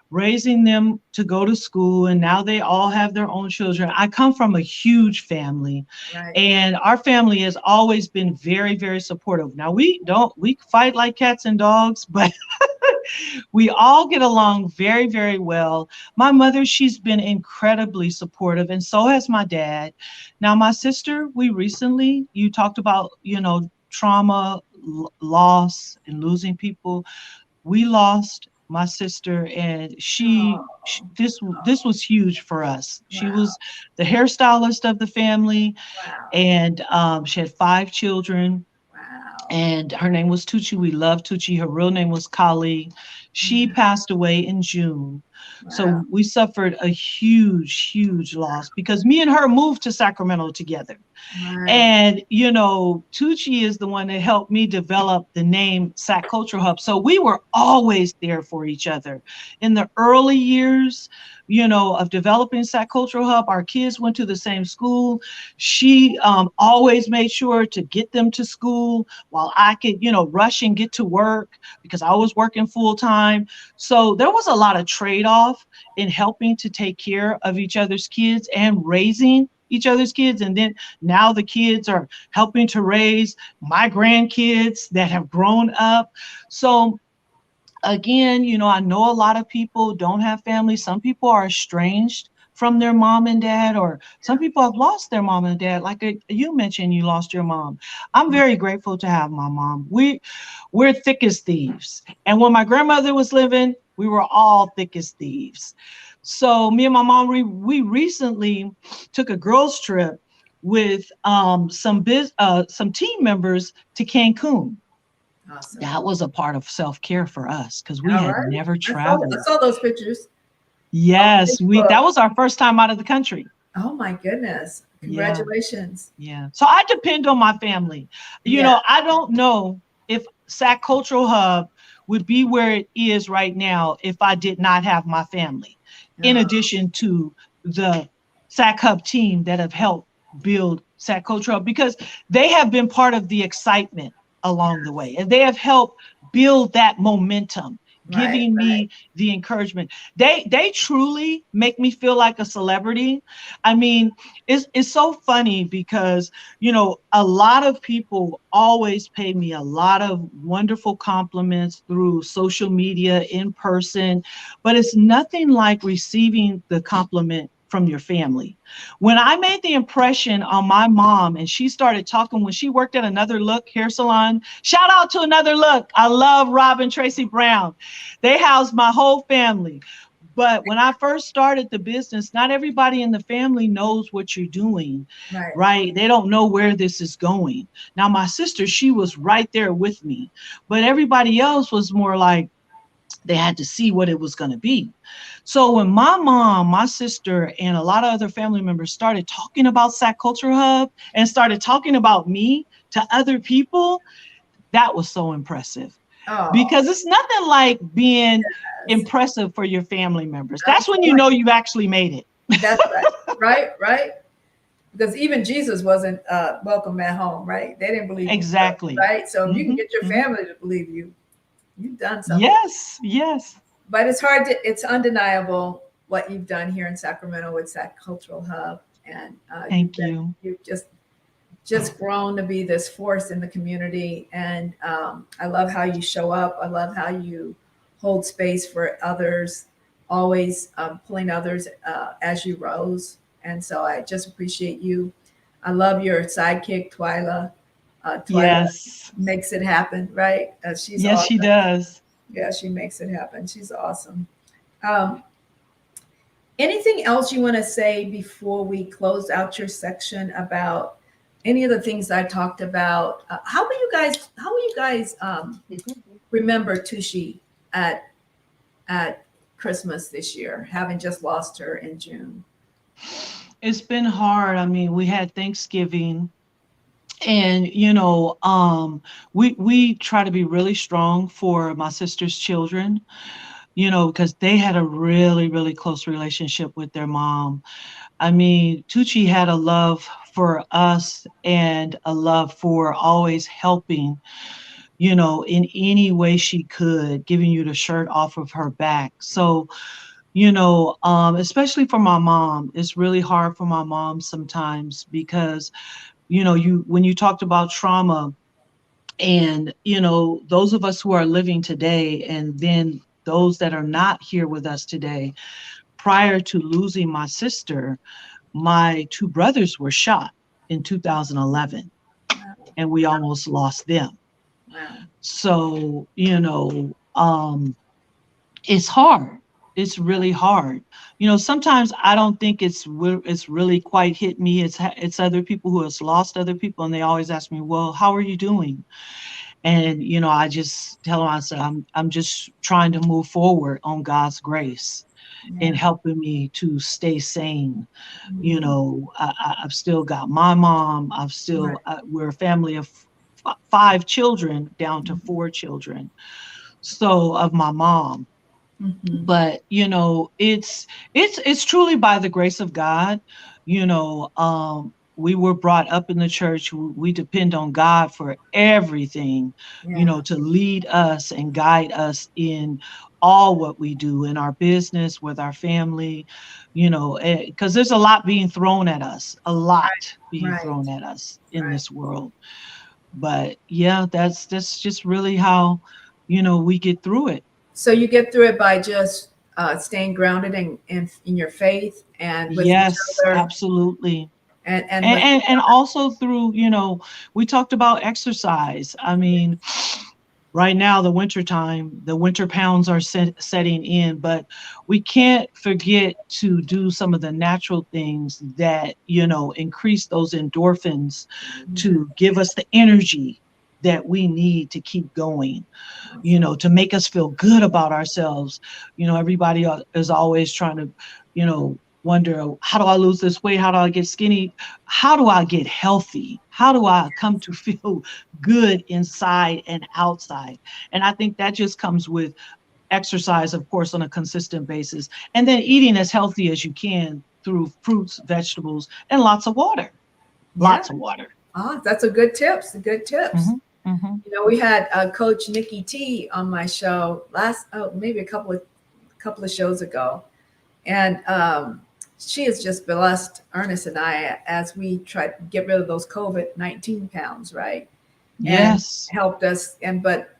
raising them to go to school, and now they all have their own children. I come from a huge family,
Right.
and our family has always been very, very supportive. Now, we fight like cats and dogs, but we all get along very, very well. My mother, she's been incredibly supportive, and so has my dad. Now, my sister, you talked about, trauma, loss, and losing people. We lost my sister, and
Oh,
this was huge for us. She
wow.
was the hairstylist of the family,
Wow.
and she had 5 children,
Wow.
and her name was Tucci. We loved Tucci. Her real name was Kali. She
Yeah.
passed away in June.
Wow.
So we suffered a huge, huge loss because me and her moved to Sacramento together.
Right.
And, Tucci is the one that helped me develop the name Sac Cultural Hub. So we were always there for each other. In the early years, of developing Sac Cultural Hub, our kids went to the same school. She always made sure to get them to school while I could, rush and get to work because I was working full time. So there was a lot of trade-off in helping to take care of each other's kids and raising each other's kids. And then now the kids are helping to raise my grandkids that have grown up. So again, I know a lot of people don't have families. Some people are estranged from their mom and dad, or some people have lost their mom and dad. Like you mentioned, you lost your mom. I'm very grateful to have my mom. We're thick as thieves. And when my grandmother was living, we were all thick as thieves. So me and my mom, we recently took a girls trip with some team members to Cancun.
Awesome.
That was a part of self-care for us because we
All
had
right.
never
I
traveled.
saw those pictures on
Yes,
Facebook.
that was our first time out of the country.
Oh my goodness.
Yeah,
Congratulations.
yeah. So I depend on my family.
Yeah.
I don't know if SAC Cultural Hub would be where it is right now if I did not have my family, in
Oh,
addition to the SAC Hub team that have helped build SAC Cultural Hub, because they have been part of the excitement along the way, and they have helped build that momentum,
right.
giving me the encouragement. They truly make me feel like a celebrity. I mean, it's so funny because a lot of people always pay me a lot of wonderful compliments through social media, in person, but it's nothing like receiving the compliment from your family. When I made the impression on my mom and she started talking when she worked at Another Look hair salon, shout out to Another Look. I love Rob and Tracy Brown. They housed my whole family. But when I first started the business, not everybody in the family knows what you're doing,
Right.
right? They don't know where this is going. Now, my sister, she was right there with me, but everybody else was more like they had to see what it was going to be. So when my mom, my sister, and a lot of other family members started talking about SAC Culture Hub and started talking about me to other people, that was so impressive,
Oh,
because it's nothing like being
yes.
impressive for your family members.
I'm
That's when you
telling
know you've actually made it.
you, that's right. Right. Right. Because even Jesus wasn't welcome at home, right? They didn't believe you first,
Exactly.
right? So if you can
Hmm.
get your
Hmm.
family to believe you, you've done something.
Yes, yes.
But it's hard to, it's undeniable what you've done here in Sacramento with that cultural hub. And
Thank you.
you've just grown to be this force in the community. And I love how you show up. I love how you hold space for others, always pulling others as you rose. And so I just appreciate you. I love your sidekick, Twyla. Twyla
Yes.
makes it happen, right? She's
Yes, she
awesome.
does.
Yeah, she makes it happen. She's awesome. Um, Anything else you want to say before we close out your section about any of the things I talked about? How will you guys? How will you guys remember Tushi at Christmas this year, having just lost her in June?
It's been hard. I mean, we had Thanksgiving, and we try to be really strong for my sister's children, because they had a really, really close relationship with their mom. I mean, Tucci had a love for us and a love for always helping, in any way she could, giving you the shirt off of her back. So, especially for my mom, it's really hard for my mom sometimes because, when you talked about trauma and, those of us who are living today and then those that are not here with us today, prior to losing my sister, my two brothers were shot in 2011 and we almost lost them.
Wow.
So, it's hard. It's really hard. Sometimes I don't think it's really quite hit me. It's other people who has lost other people, and they always ask me, "Well, how are you doing?" And I just tell them, I said, I'm just trying to move forward on God's grace in helping me to stay sane. I've still got my mom. We're a family of 5 children down to 4 children. So of my mom.
Mhm.
But it's truly by the grace of God. We were brought up in the church. We depend on God for everything,
Yeah.
to lead us and guide us in all what we do in our business, with our family, because there's a lot being thrown at us,
Right.
in
Right.
this world. But yeah, that's just really how, we get through it.
So you get through it by just staying grounded in your faith and with each
Yes,
other
absolutely.
and
And,
with
and and also through, we talked about exercise. I mean, right now, the winter pounds are setting in, but we can't forget to do some of the natural things that, increase those endorphins to give us the energy that we need to keep going, to make us feel good about ourselves. Everybody is always trying to, wonder, how do I lose this weight? How do I get skinny? How do I get healthy? How do I come to feel good inside and outside? And I think that just comes with exercise, of course, on a consistent basis, and then eating as healthy as you can through fruits, vegetables, and lots of water.
Yeah.
Lots of water.
That's a good tips. Good tips.
Mm-hmm, mm-hmm.
We had Coach Nikki T on my show maybe a couple of shows ago, and she has just blessed Ernest and I as we try to get rid of those COVID-19 pounds, right? And
Yes,
helped us. But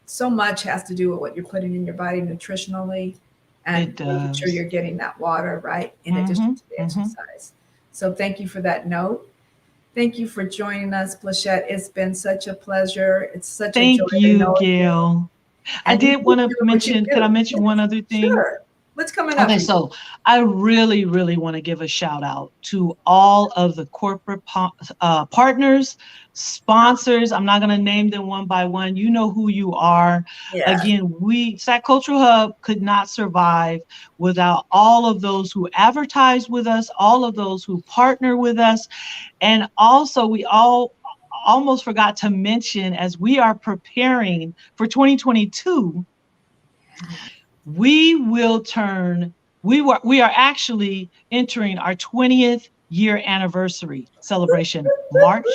so much has to do with what you're putting in your body nutritionally and
it
making sure you're
does.
getting that water, right, in addition to the
Mm-hmm.
exercise. So thank you for that note. Thank you for joining us, Pleshette. It's been such a pleasure. It's such a joy
Thank
to
you,
know you.
Gail. I
And you
did
keep
want to
doing what you
mention, could I
do.
mention one other thing?
Sure. What's coming up
Okay,
for you?
so I really, really want to give a shout out to all of the corporate partners, sponsors. I'm not going to name them one by one. You know who you are.
Yeah.
Again, SAC Cultural Hub could not survive without all of those who advertise with us, all of those who partner with us. And also, we almost forgot to mention, as we are preparing for 2022, we are actually entering our 20th year anniversary celebration, March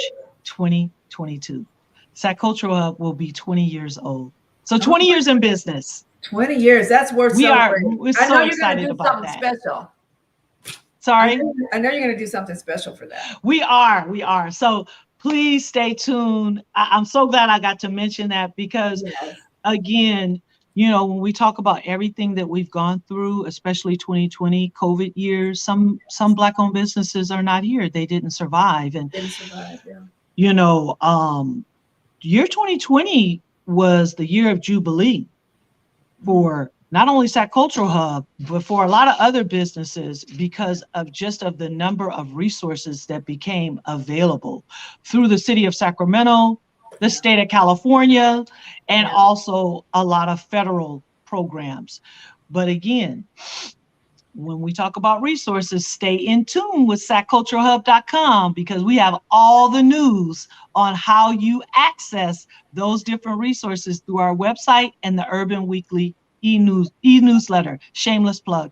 2022. SAC Cultural Hub will be 20 years old. So
Oh,
20 years in business.
20 years. That's worth celebrating.
We're
I know
so
you're going to
excited
do
about
something
that.
special.
Sorry?
I know you're going to do something special for that.
We are. So please stay tuned. I'm so glad I got to mention that because,
Yes.
again, when we talk about everything that we've gone through, especially 2020 COVID years, some Black-owned businesses are not here. They didn't survive. And,
Didn't survive. Yeah.
Year 2020 was the year of Jubilee for not only SAC Cultural Hub, but for a lot of other businesses because of the number of resources that became available through the city of Sacramento, the state of California, and also a lot of federal programs. But again, when we talk about resources, stay in tune with sacculturalhub.com, because we have all the news on how you access those different resources through our website and the Urban Weekly e-newsletter. Shameless plug.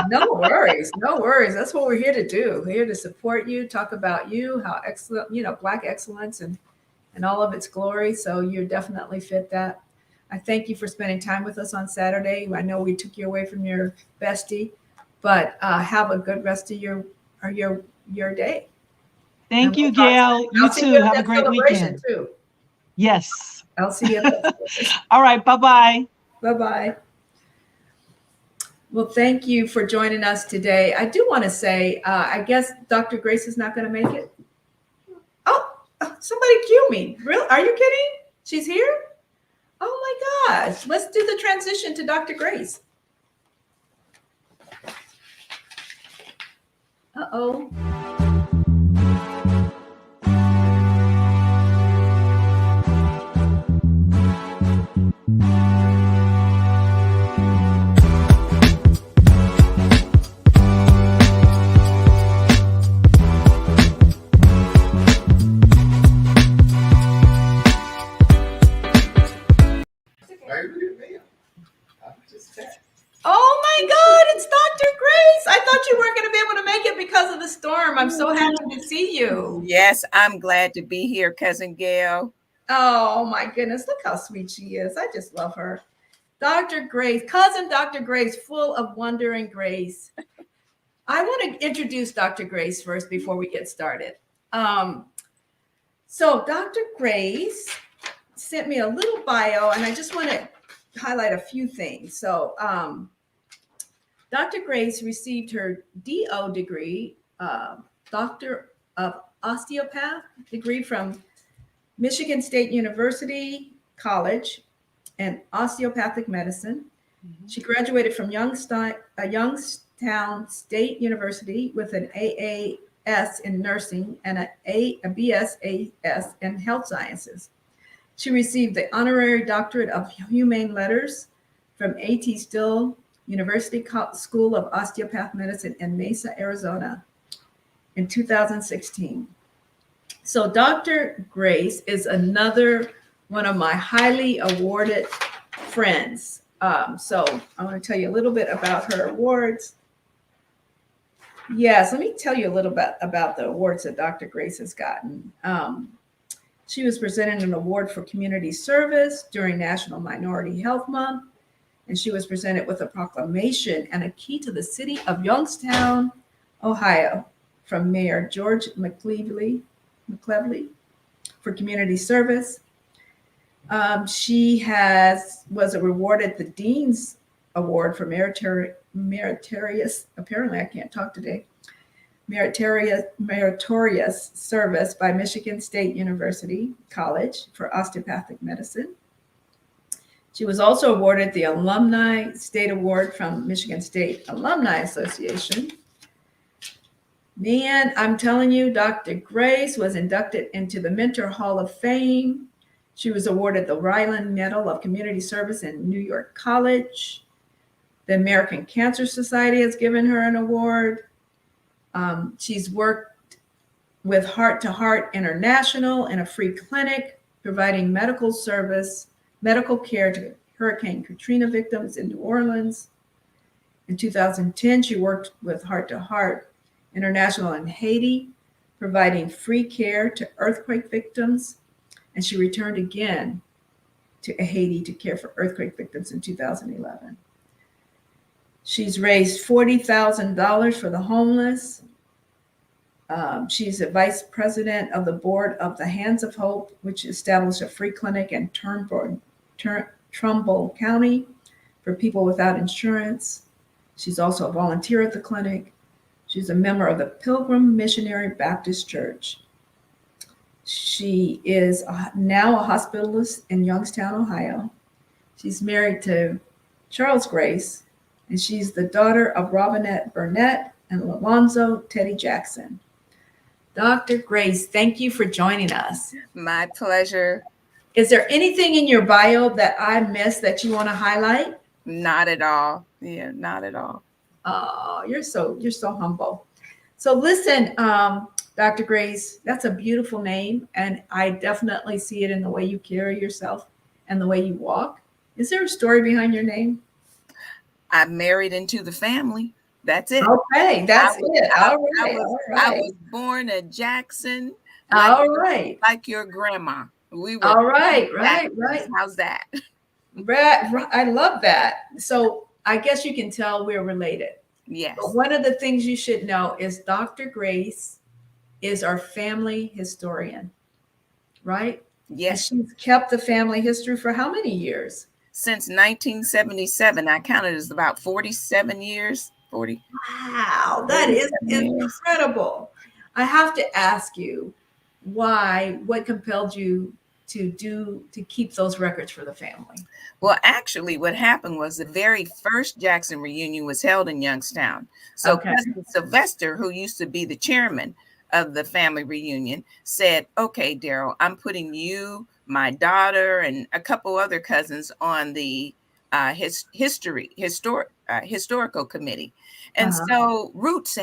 No worries. No worries. That's what we're here to do. We're here to support you, talk about you, how excellent, Black excellence and all of its glory. So you definitely fit that. I thank you for spending time with us on Saturday. I know we took you away from your bestie, but have a good rest of your day.
Thank you,
We'll
Gayle. You too. Have a great weekend.
Too.
Yes.
I'll see you.
All right. Bye-bye.
Bye-bye. Well, thank you for joining us today. I do want to say, I guess Dr. Grace is not going to make it. Oh, somebody cue me. Really? Are you kidding? She's here? Oh my gosh. Let's do the transition to Dr. Grace. Uh-oh. Oh my God, it's Dr. Grace. I thought you weren't going to be able to make it because of the storm. I'm so happy to see you.
Yes, I'm glad to be here, Cousin Gayle.
Oh my goodness, look how sweet she is. I just love her. Dr. Grace, cousin Dr. Grace, full of wonder and grace. I want to introduce Dr. Grace first before we get started. So Dr. Grace sent me a little bio, and I just want to highlight a few things. So Dr. Grace received her DO degree, Doctor of Osteopath degree from Michigan State University College and Osteopathic Medicine. Mm-hmm. She graduated from Youngstown State University with an AAS in nursing and a BSAS in health sciences. She received the honorary doctorate of humane letters from A.T. Still University School of Osteopath Medicine in Mesa, Arizona in 2016. So Dr. Grace is another one of my highly awarded friends. So I want to tell you a little bit about her awards. Yes, let me tell you a little bit about the awards that Dr. Grace has gotten. She was presented an award for community service during National Minority Health Month, and she was presented with a proclamation and a key to the city of Youngstown, Ohio, from Mayor George McClevely for community service. She was awarded the Dean's Award for meritorious, apparently I can't talk today, meritorious service by Michigan State University College for osteopathic medicine. She was also awarded the Alumni State Award from Michigan State Alumni Association. Man, I'm telling you, Dr. Grace was inducted into the Mentor Hall of Fame. She was awarded the Ryland Medal of Community Service in New York College. The American Cancer Society has given her an award. She's worked with Heart to Heart International in a free clinic, providing medical care to Hurricane Katrina victims in New Orleans. In 2010, she worked with Heart to Heart International in Haiti, providing free care to earthquake victims. And she returned again to Haiti to care for earthquake victims in 2011. She's raised $40,000 for the homeless. She's a vice president of the board of the Hands of Hope, which established a free clinic in Trumbull County for people without insurance. She's also a volunteer at the clinic. She's a member of the Pilgrim Missionary Baptist Church. She is now a hospitalist in Youngstown, Ohio. She's married to Charles Grace, and she's the daughter of Robinette Burnett and Alonzo Teddy Jackson. Dr. Grace, thank you for joining us.
My pleasure.
Is there anything in your bio that I missed that you want to highlight?
Not at all. Yeah, not at all.
Oh, you're so humble. So listen, Dr. Grace, that's a beautiful name, and I definitely see it in the way you carry yourself and the way you walk. Is there a story behind your name?
I'm married into the family. That's it.
Okay, that's it.
I,
All
I
right,
was
all
I
right,
was born a Jackson,
all right,
like your grandma. We were
all right, right,
Jacksons.
right.
How's that?
Right, right. I love that. So I guess you can tell we're related.
Yes.
But one of the things you should know is Dr. Grace is our family historian, right? And
Yes.
she's kept the family history for how many years?
Since 1977, I counted as about 47 years. 40.
Wow, that is
47 years.
incredible. I have to ask you what compelled you to keep those records for the family?
Well, actually, what happened was the very first Jackson reunion was held in Youngstown. So
Okay.
Cousin Sylvester, who used to be the chairman of the family reunion, said, "Okay, Darrell, I'm putting you, my daughter, and a couple other cousins on the historical committee." And
Uh-huh.
so Roots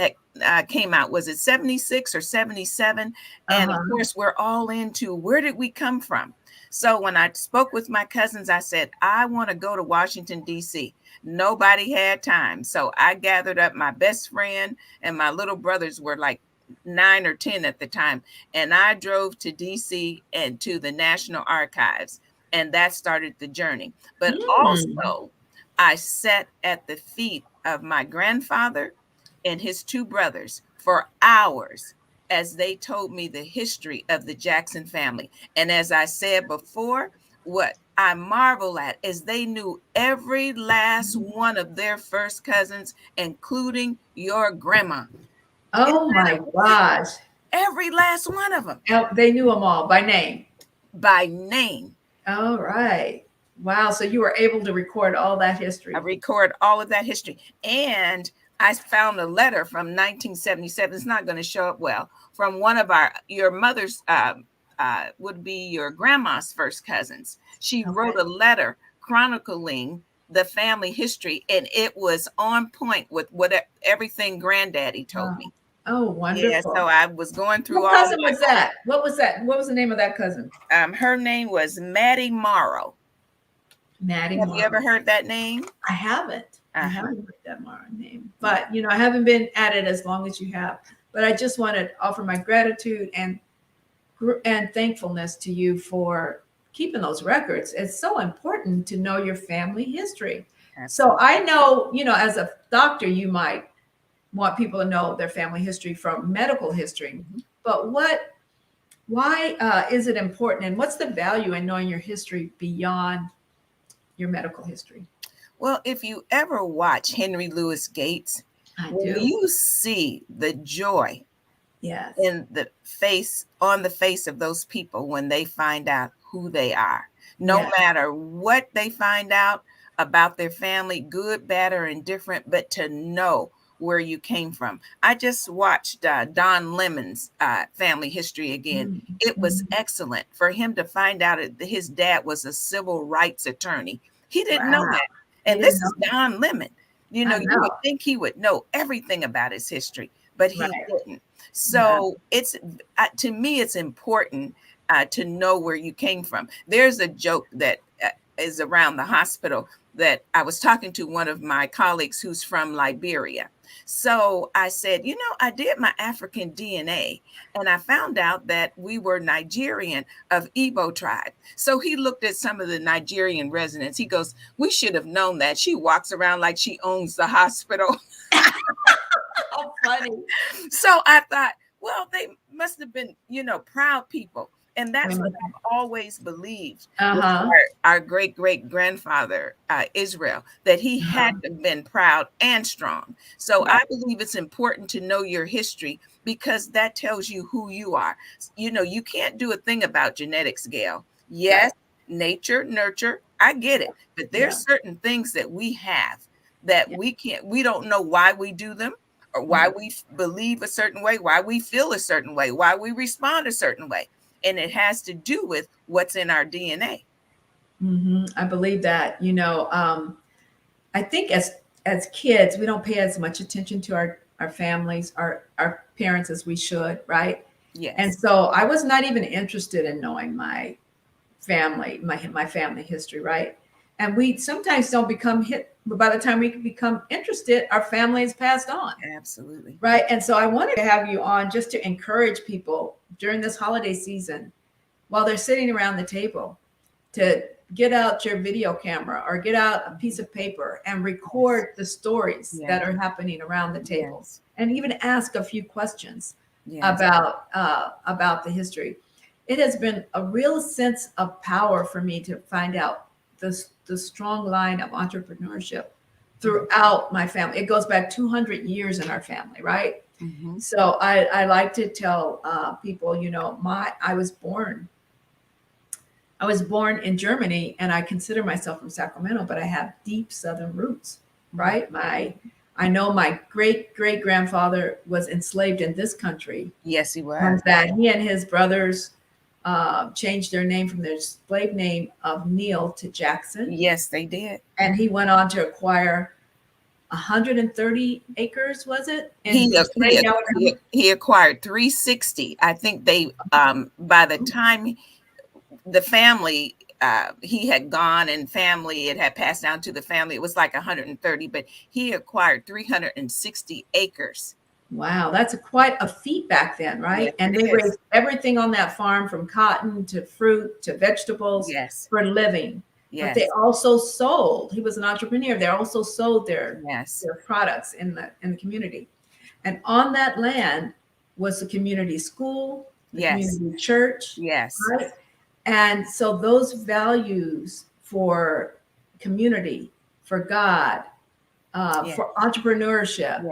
came out. Was it 76 or 77? And of
Uh-huh.
course, we're all into where did we come from? So when I spoke with my cousins, I said, I want to go to Washington, D.C. Nobody had time. So I gathered up my best friend, and my little brothers were like 9 or 10 at the time. And I drove to D.C. and to the National Archives. And that started the journey. But also, I sat at the feet of my grandfather and his two brothers for hours as they told me the history of the Jackson family. And as I said before, what I marvel at is they knew every last one of their first cousins, including your grandma.
Oh my gosh.
Every last one of them
They knew them all by name.
by name.
All right. Wow. So you were able to record all that history.
I record all of that history. And I found a letter from 1977. It's not going to show up well, from one of your mother's, would be your grandma's first cousins. She wrote a letter chronicling the family history, and it was on point with everything Granddaddy told me.
Oh, wonderful.
Yeah, so I was going through
What cousin was that? What was that? What was the name of that cousin?
Her name was Maddie Morrow.
Maddie
Have
Morrow.
you ever heard that name?
I haven't. I
Uh-huh.
haven't heard that Morrow name. But, I haven't been at it as long as you have. But I just want to offer my gratitude and thankfulness to you for keeping those records. It's so important to know your family history. So I know, as a doctor, you might want people to know their family history from medical history. But why is it important, and what's the value in knowing your history beyond your medical history?
Well, if you ever watch Henry Louis Gates, when you see the joy in the face, on the face of those people when they find out who they are, no matter what they find out about their family, good, bad, or indifferent, but to know where you came from. I just watched Don Lemon's family history again. It was excellent for him to find out that his dad was a civil rights attorney. He didn't know that. And this is Don Lemon. You would think he would know everything about his history, but he didn't. So it's to me, it's important to know where you came from. There's a joke that is around the hospital that I was talking to one of my colleagues who's from Liberia. So I said, I did my African DNA and I found out that we were Nigerian of Igbo tribe. So he looked at some of the Nigerian residents. He goes, we should have known that. She walks around like she owns the hospital.
How funny.
So I thought, well, they must have been, proud people. And that's what I've always believed. Our great-great-grandfather, Israel, that he had to have been proud and strong. So I believe it's important to know your history because that tells you who you are. You can't do a thing about genetics, Gayle. Yes, nature, nurture, I get it. But there's certain things that we have that we don't know why we do them or why we believe a certain way, why we feel a certain way, why we respond a certain way. And it has to do with what's in our DNA.
I believe that, I think as kids, we don't pay as much attention to our families, our parents as we should, right?
Yes.
And so I was not even interested in knowing my family, my family history, right? And we sometimes don't become hit, but by the time we become interested, our family is passed on.
Absolutely.
Right. And so I wanted to have you on just to encourage people during this holiday season while they're sitting around the table to get out your video camera or get out a piece of paper and record the stories that are happening around the table, and even ask a few questions about the history. It has been a real sense of power for me to find out the strong line of entrepreneurship throughout my family. It goes back 200 years in our family, right? Mm-hmm. So I like to tell people, you know, I was born in Germany, and I consider myself from Sacramento, but I have deep Southern roots, right? I know my great-great-grandfather was enslaved in this country.
Yes, he was.
And that he and his brothers changed their name from their slave name of Neil to Jackson.
Yes, they did.
And he went on to acquire 130 acres, was it?
He acquired 360. I think they, by the time the family, he had gone and family, it had passed down to the family, it was like 130, but he acquired 360 acres.
Wow, that's quite a feat back then, right?
Yes,
and they raised everything on that farm, from cotton to fruit to vegetables, for living. But they also sold. He was an entrepreneur. They also sold their products in the community. And on that land was the community school, the community church. Right? And so those values for community, for God, for entrepreneurship,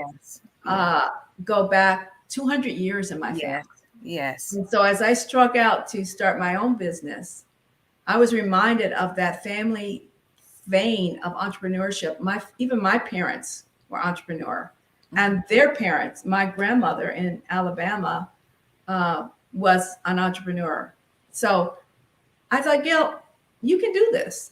go back 200 years in my family.
Yes.
And so as I struck out to start my own business, I was reminded of that family vein of entrepreneurship. Even my parents were entrepreneur, and their parents, my grandmother in Alabama, was an entrepreneur. So I thought, Gayle, you can do this.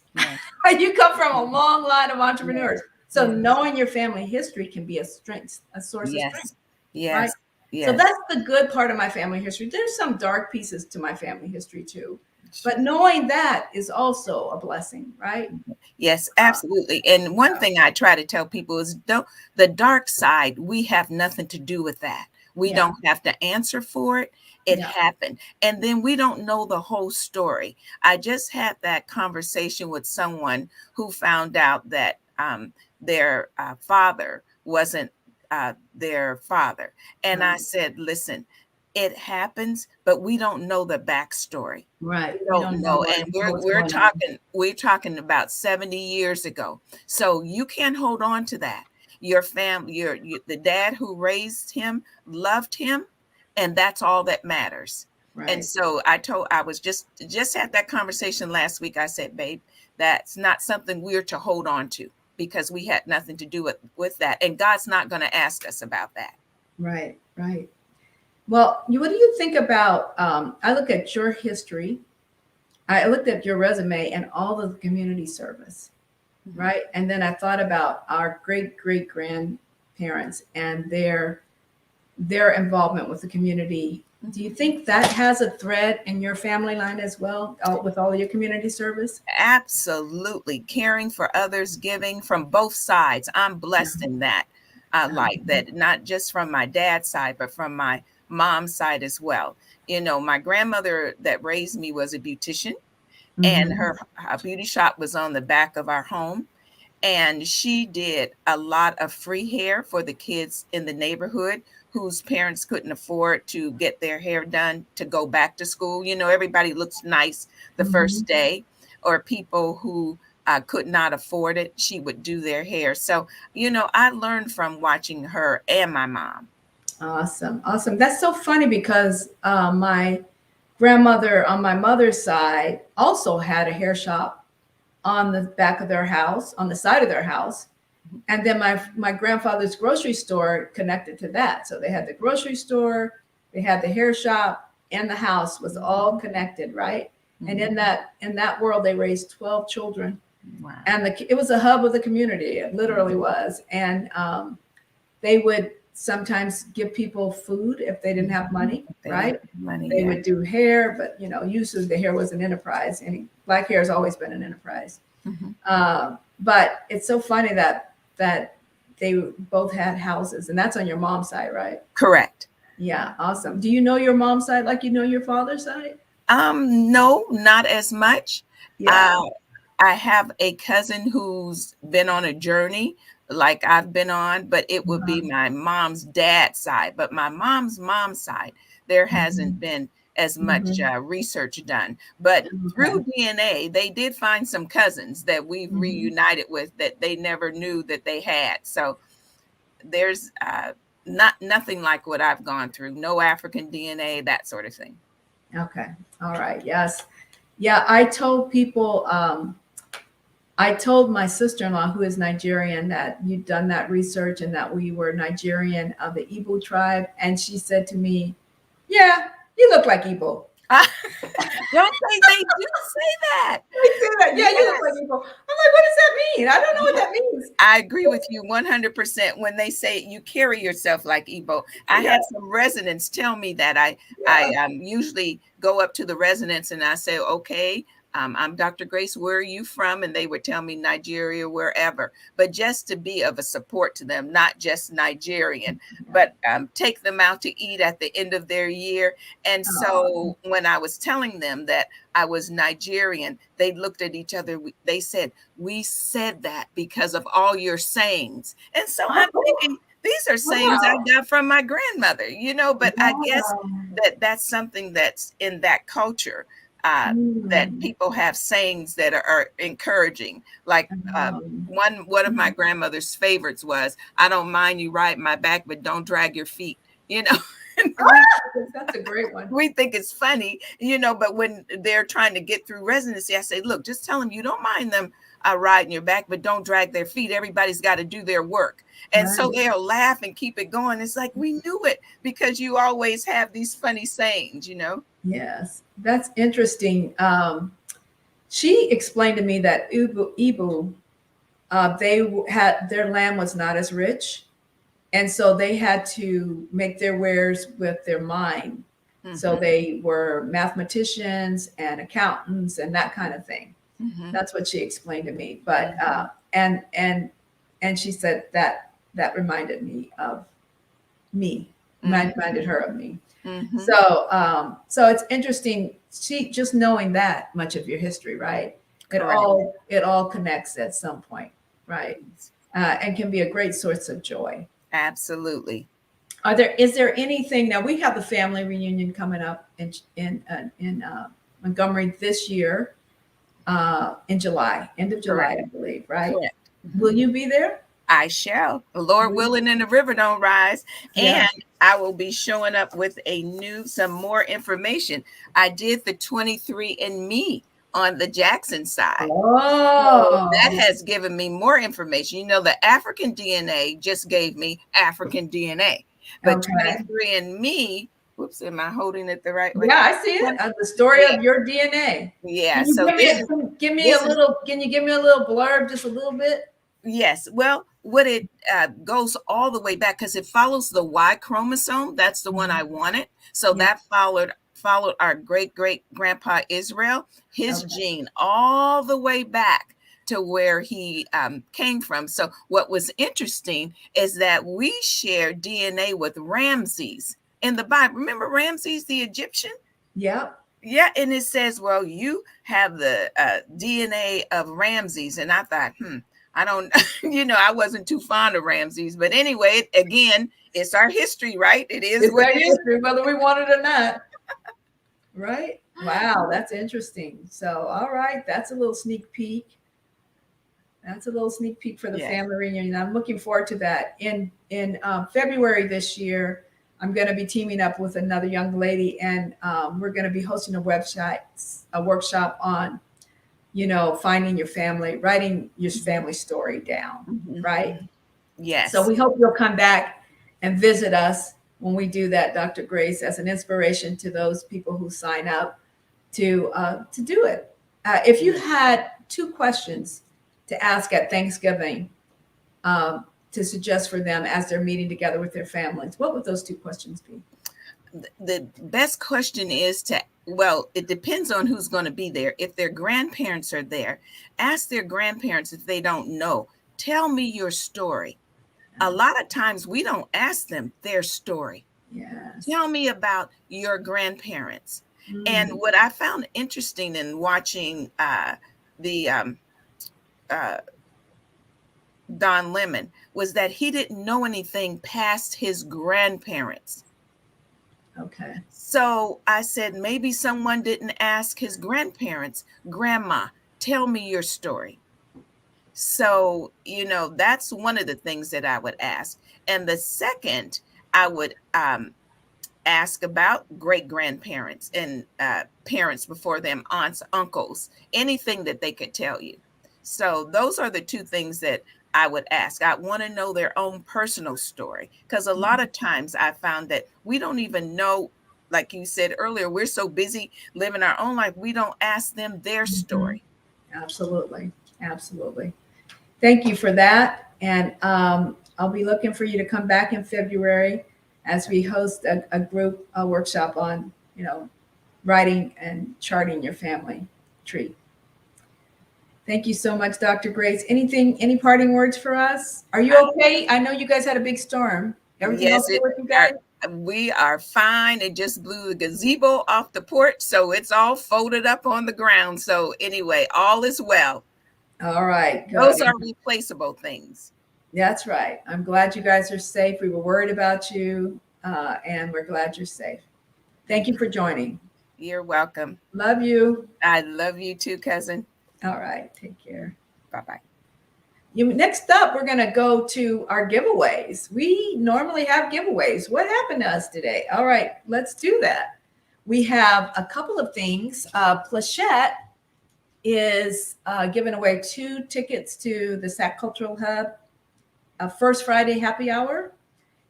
You come from a long line of entrepreneurs. So knowing your family history can be a source of strength. Right? So that's the good part of my family history. There's some dark pieces to my family history too. But knowing that is also a blessing, right?
Yes, absolutely. And one thing I try to tell people is the dark side, we have nothing to do with that. We don't have to answer for it. It happened. And then we don't know the whole story. I just had that conversation with someone who found out that their father wasn't their father. And I said, listen, it happens, but we don't know the backstory.
Right.
We don't know. And we're talking about 70 years ago. So you can't hold on to that. Your family, the dad who raised him loved him, and that's all that matters. Right. And so I was just had that conversation last week. I said, babe, that's not something we're to hold on to, because we had nothing to do with that. And God's not going to ask us about that.
Right. Well, what do you think about, I look at your history, I looked at your resume and all of the community service, right? And then I thought about our great-great-grandparents and their involvement with the community. Do you think that has a thread in your family line as well, with all of your community service?
Absolutely. Caring for others, giving from both sides. I'm blessed in that. I like that, not just from my dad's side, but from my mom's side as well. You know, my grandmother that raised me was a beautician, and her beauty shop was on the back of our home. And she did a lot of free hair for the kids in the neighborhood whose parents couldn't afford to get their hair done to go back to school. You know, everybody looks nice the first day, or people who could not afford it, she would do their hair. So, you know, I learned from watching her and my mom.
Awesome. That's so funny, because my grandmother on my mother's side also had a hair shop on the back of their house, on the side of their house. And then my grandfather's grocery store connected to that. So they had the grocery store, they had the hair shop, and the house was all connected, right? And in that world, they raised 12 children. Wow. And it was a hub of the community. It literally was. And they would sometimes give people food if they didn't have money, right? They would do hair, but usually the hair was an enterprise. And black hair has always been an enterprise. But it's so funny that they both had houses, and that's on your mom's side, right?
Correct.
Yeah, awesome. Do you know your mom's side like you know your father's side?
No, not as much.
Yeah.
I have a cousin who's been on a journey like I've been on, but it would be my mom's dad's side. But my mom's side, there hasn't been as much research done. But through DNA, they did find some cousins that we've reunited with that they never knew that they had. So there's nothing like what I've gone through. No African DNA, that sort of thing.
Okay. All right. Yes. Yeah. I told people, I told my sister-in-law, who is Nigerian, that you'd done that research and that we were Nigerian of the Igbo tribe. And she said to me, yeah, you look like Igbo.
Don't they do say that?
They say that. Yeah, you look like Igbo. I'm like, what does that mean? I don't know what that means.
I agree with you 100% when they say you carry yourself like Igbo. I had some residents tell me that I usually go up to the residents and I say, okay, I'm Dr. Grace, where are you from? And they would tell me Nigeria, wherever, but just to be of a support to them, not just Nigerian, but take them out to eat at the end of their year. And so when I was telling them that I was Nigerian, they looked at each other. They said, we said that because of all your sayings. And so I'm thinking, these are sayings I got from my grandmother, but I guess that's something that's in that culture. That people have sayings that are encouraging. Like one of my grandmother's favorites was, I don't mind you riding my back, but don't drag your feet,
That's a great one.
We think it's funny, but when they're trying to get through residency, I say, look, just tell them you don't mind them riding your back, but don't drag their feet. Everybody's got to do their work. And so they'll laugh and keep it going. It's like, we knew it because you always have these funny sayings,
Yes, that's interesting. She explained to me that Igbo, they had their land was not as rich, and so they had to make their wares with their mind. So they were mathematicians and accountants and that kind of thing. That's what she explained to me. But and she said that reminded me of me. Reminded her of me. So it's interesting. Just knowing that much of your history, right? It all connects at some point, right? And can be a great source of joy.
Absolutely.
Is there anything now? We have the family reunion coming up in Montgomery this year, in July, end of July, I believe, right?
Correct.
Will you be there?
I shall, the Lord willing, and the river don't rise. And I will be showing up with some more information. I did the 23andMe on the Jackson side. So that has given me more information. The African DNA just gave me African DNA, but 23andMe, whoops, am I holding it the right way?
Yeah, I see it. The story of your DNA.
Yeah.
Can you give me a little blurb, just a little bit?
Yes. Well, what it goes all the way back, because it follows the Y chromosome. That's the one I wanted. So that followed our great grandpa Israel, his gene, all the way back to where he came from. So what was interesting is that we share DNA with Ramses in the Bible. Remember Ramses, the Egyptian?
Yeah.
Yeah. And it says, well, you have the DNA of Ramses. And I thought, I don't, I wasn't too fond of Ramses, but anyway, again, it's our history, right? It's
our history, whether we want it or not. Right? Wow, that's interesting. So, all right, that's a little sneak peek. That's a little sneak peek for the family reunion. I'm looking forward to that. In February this year, I'm going to be teaming up with another young lady, and we're going to be hosting a workshop on finding your family, writing your family story down, right?
Yes.
So we hope you'll come back and visit us when we do that, Dr. Grace, as an inspiration to those people who sign up to do it. If you had 2 questions to ask at Thanksgiving to suggest for them as they're meeting together with their families? What would those 2 questions be?
The best question is well, it depends on who's going to be there. If their grandparents are there, ask their grandparents if they don't know. Tell me your story. A lot of times we don't ask them their story.
Yes.
Tell me about your grandparents. And what I found interesting in watching Don Lemon was that he didn't know anything past his grandparents.
Okay.
So I said, maybe someone didn't ask his grandparents, Grandma, tell me your story. So, that's one of the things that I would ask. And the second, I would ask about great-grandparents and parents before them, aunts, uncles, anything that they could tell you. So those are the 2 things that I would ask. I want to know their own personal story, because a lot of times I found that we don't even know, like you said earlier, we're so busy living our own life, we don't ask them their story.
Absolutely. Absolutely. Thank you for that. And I'll be looking for you to come back in February as we host a group workshop on, writing and charting your family tree. Thank you so much, Dr. Grace. Any parting words for us? Are you okay? I know you guys had a big storm. Everything okay with you guys?
We are fine. It just blew the gazebo off the porch, so it's all folded up on the ground. So anyway, all is well.
All right. Good.
Those are replaceable things.
That's right. I'm glad you guys are safe. We were worried about you, and we're glad you're safe. Thank you for joining.
You're welcome.
Love you.
I love you too, cousin.
All right. Take care.
Bye-bye.
Next up, we're going to go to our giveaways. We normally have giveaways. What happened to us today? All right, let's do that. We have a couple of things. Pleshette is giving away 2 tickets to the Sac Cultural Hub, First Friday Happy Hour.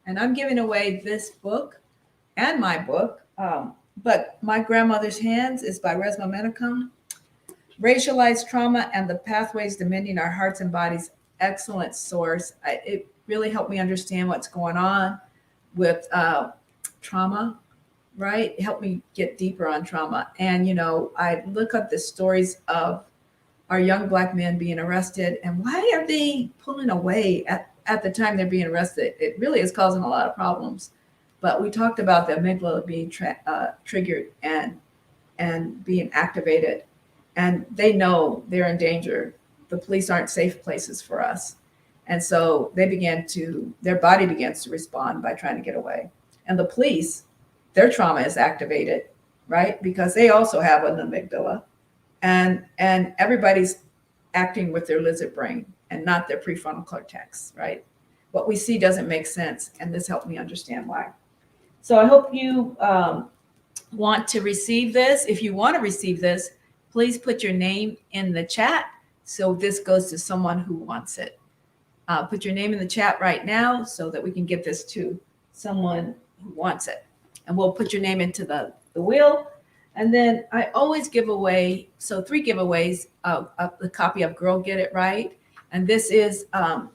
And I'm giving away this book and my book. But My Grandmother's Hands is by Resma Menachem. Racialized Trauma and the Pathways to Mending Our Hearts and Bodies. Excellent source. It really helped me understand what's going on with trauma, right? It helped me get deeper on trauma. And, I look up the stories of our young Black men being arrested, and why are they pulling away at the time they're being arrested? It really is causing a lot of problems. But we talked about the amygdala being triggered and being activated. And they know they're in danger. The police aren't safe places for us. And so their body begins to respond by trying to get away. And the police, their trauma is activated, right? Because they also have an amygdala. And everybody's acting with their lizard brain and not their prefrontal cortex, right? What we see doesn't make sense. And this helped me understand why. So I hope you want to receive this. If you want to receive this, please put your name in the chat so this goes to someone who wants it. Put your name in the chat right now so that we can get this to someone who wants it. And we'll put your name into the wheel. And then I always give away, 3 giveaways, a copy of Girl Get It Right. And this is a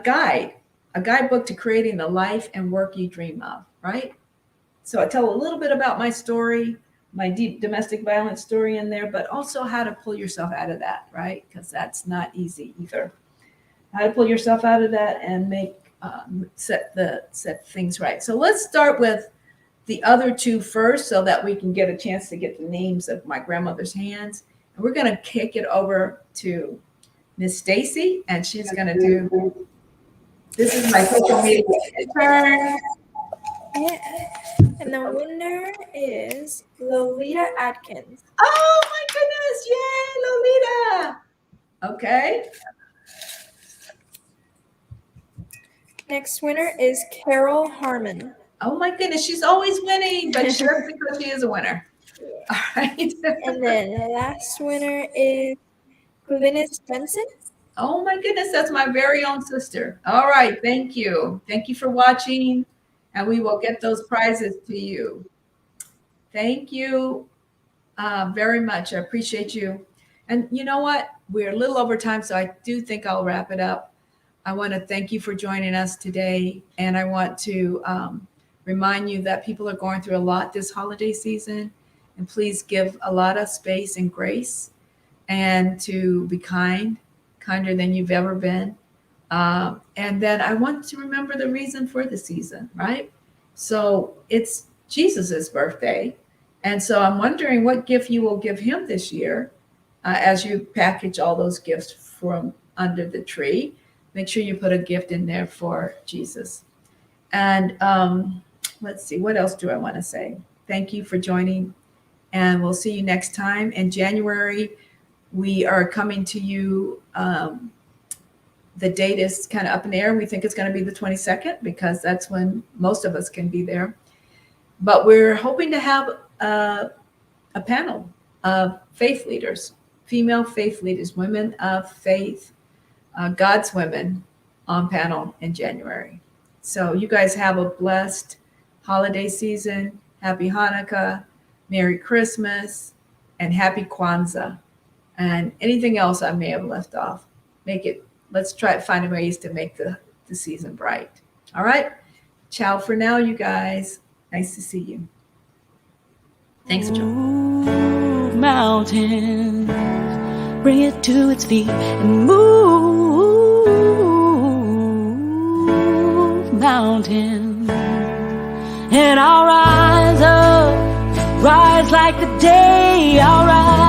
guidebook to creating the life and work you dream of, right? So I tell a little bit about my story, my deep domestic violence story in there, but also how to pull yourself out of that, right? Because that's not easy either. How to pull yourself out of that and set things right. So let's start with the other 2 first so that we can get a chance to get the names of My Grandmother's Hands. And we're going to kick it over to Miss Stacy, and she's going to do, this is my social media intern.
Yeah. And the winner is Lolita Atkins.
Oh my goodness. Yay, Lolita. Okay.
Next winner is Carol Harmon.
Oh my goodness. She's always winning, but just because she is a winner. All right.
And then the last winner is Glynis Benson.
Oh my goodness. That's my very own sister. All right. Thank you. Thank you for watching. And we will get those prizes to you. Thank you very much. I appreciate you. And you know what? we're a little over time, so I do think I'll wrap it up. I want to thank you for joining us today. And I want to remind you that people are going through a lot this holiday season. And please give a lot of space and grace, and to be kind, kinder than you've ever been. And then I want to remember the reason for the season, right? So it's Jesus's birthday. And so I'm wondering what gift you will give him this year as you package all those gifts from under the tree. Make sure you put a gift in there for Jesus. And let's see, what else do I want to say? Thank you for joining, and we'll see you next time. In January, we are coming to you. The date is kind of up in the air. We think it's going to be the 22nd because that's when most of us can be there. But we're hoping to have a panel of faith leaders, female faith leaders, women of faith, God's women on panel in January. So you guys have a blessed holiday season. Happy Hanukkah, Merry Christmas, and Happy Kwanzaa. And anything else I may have left off, let's try to find ways to make the season bright. All right. Ciao for now, you guys. Nice to see you. Thanks for joining.
Move mountains, bring it to its feet, and move mountains. And I'll rise up, rise like the day. I'll rise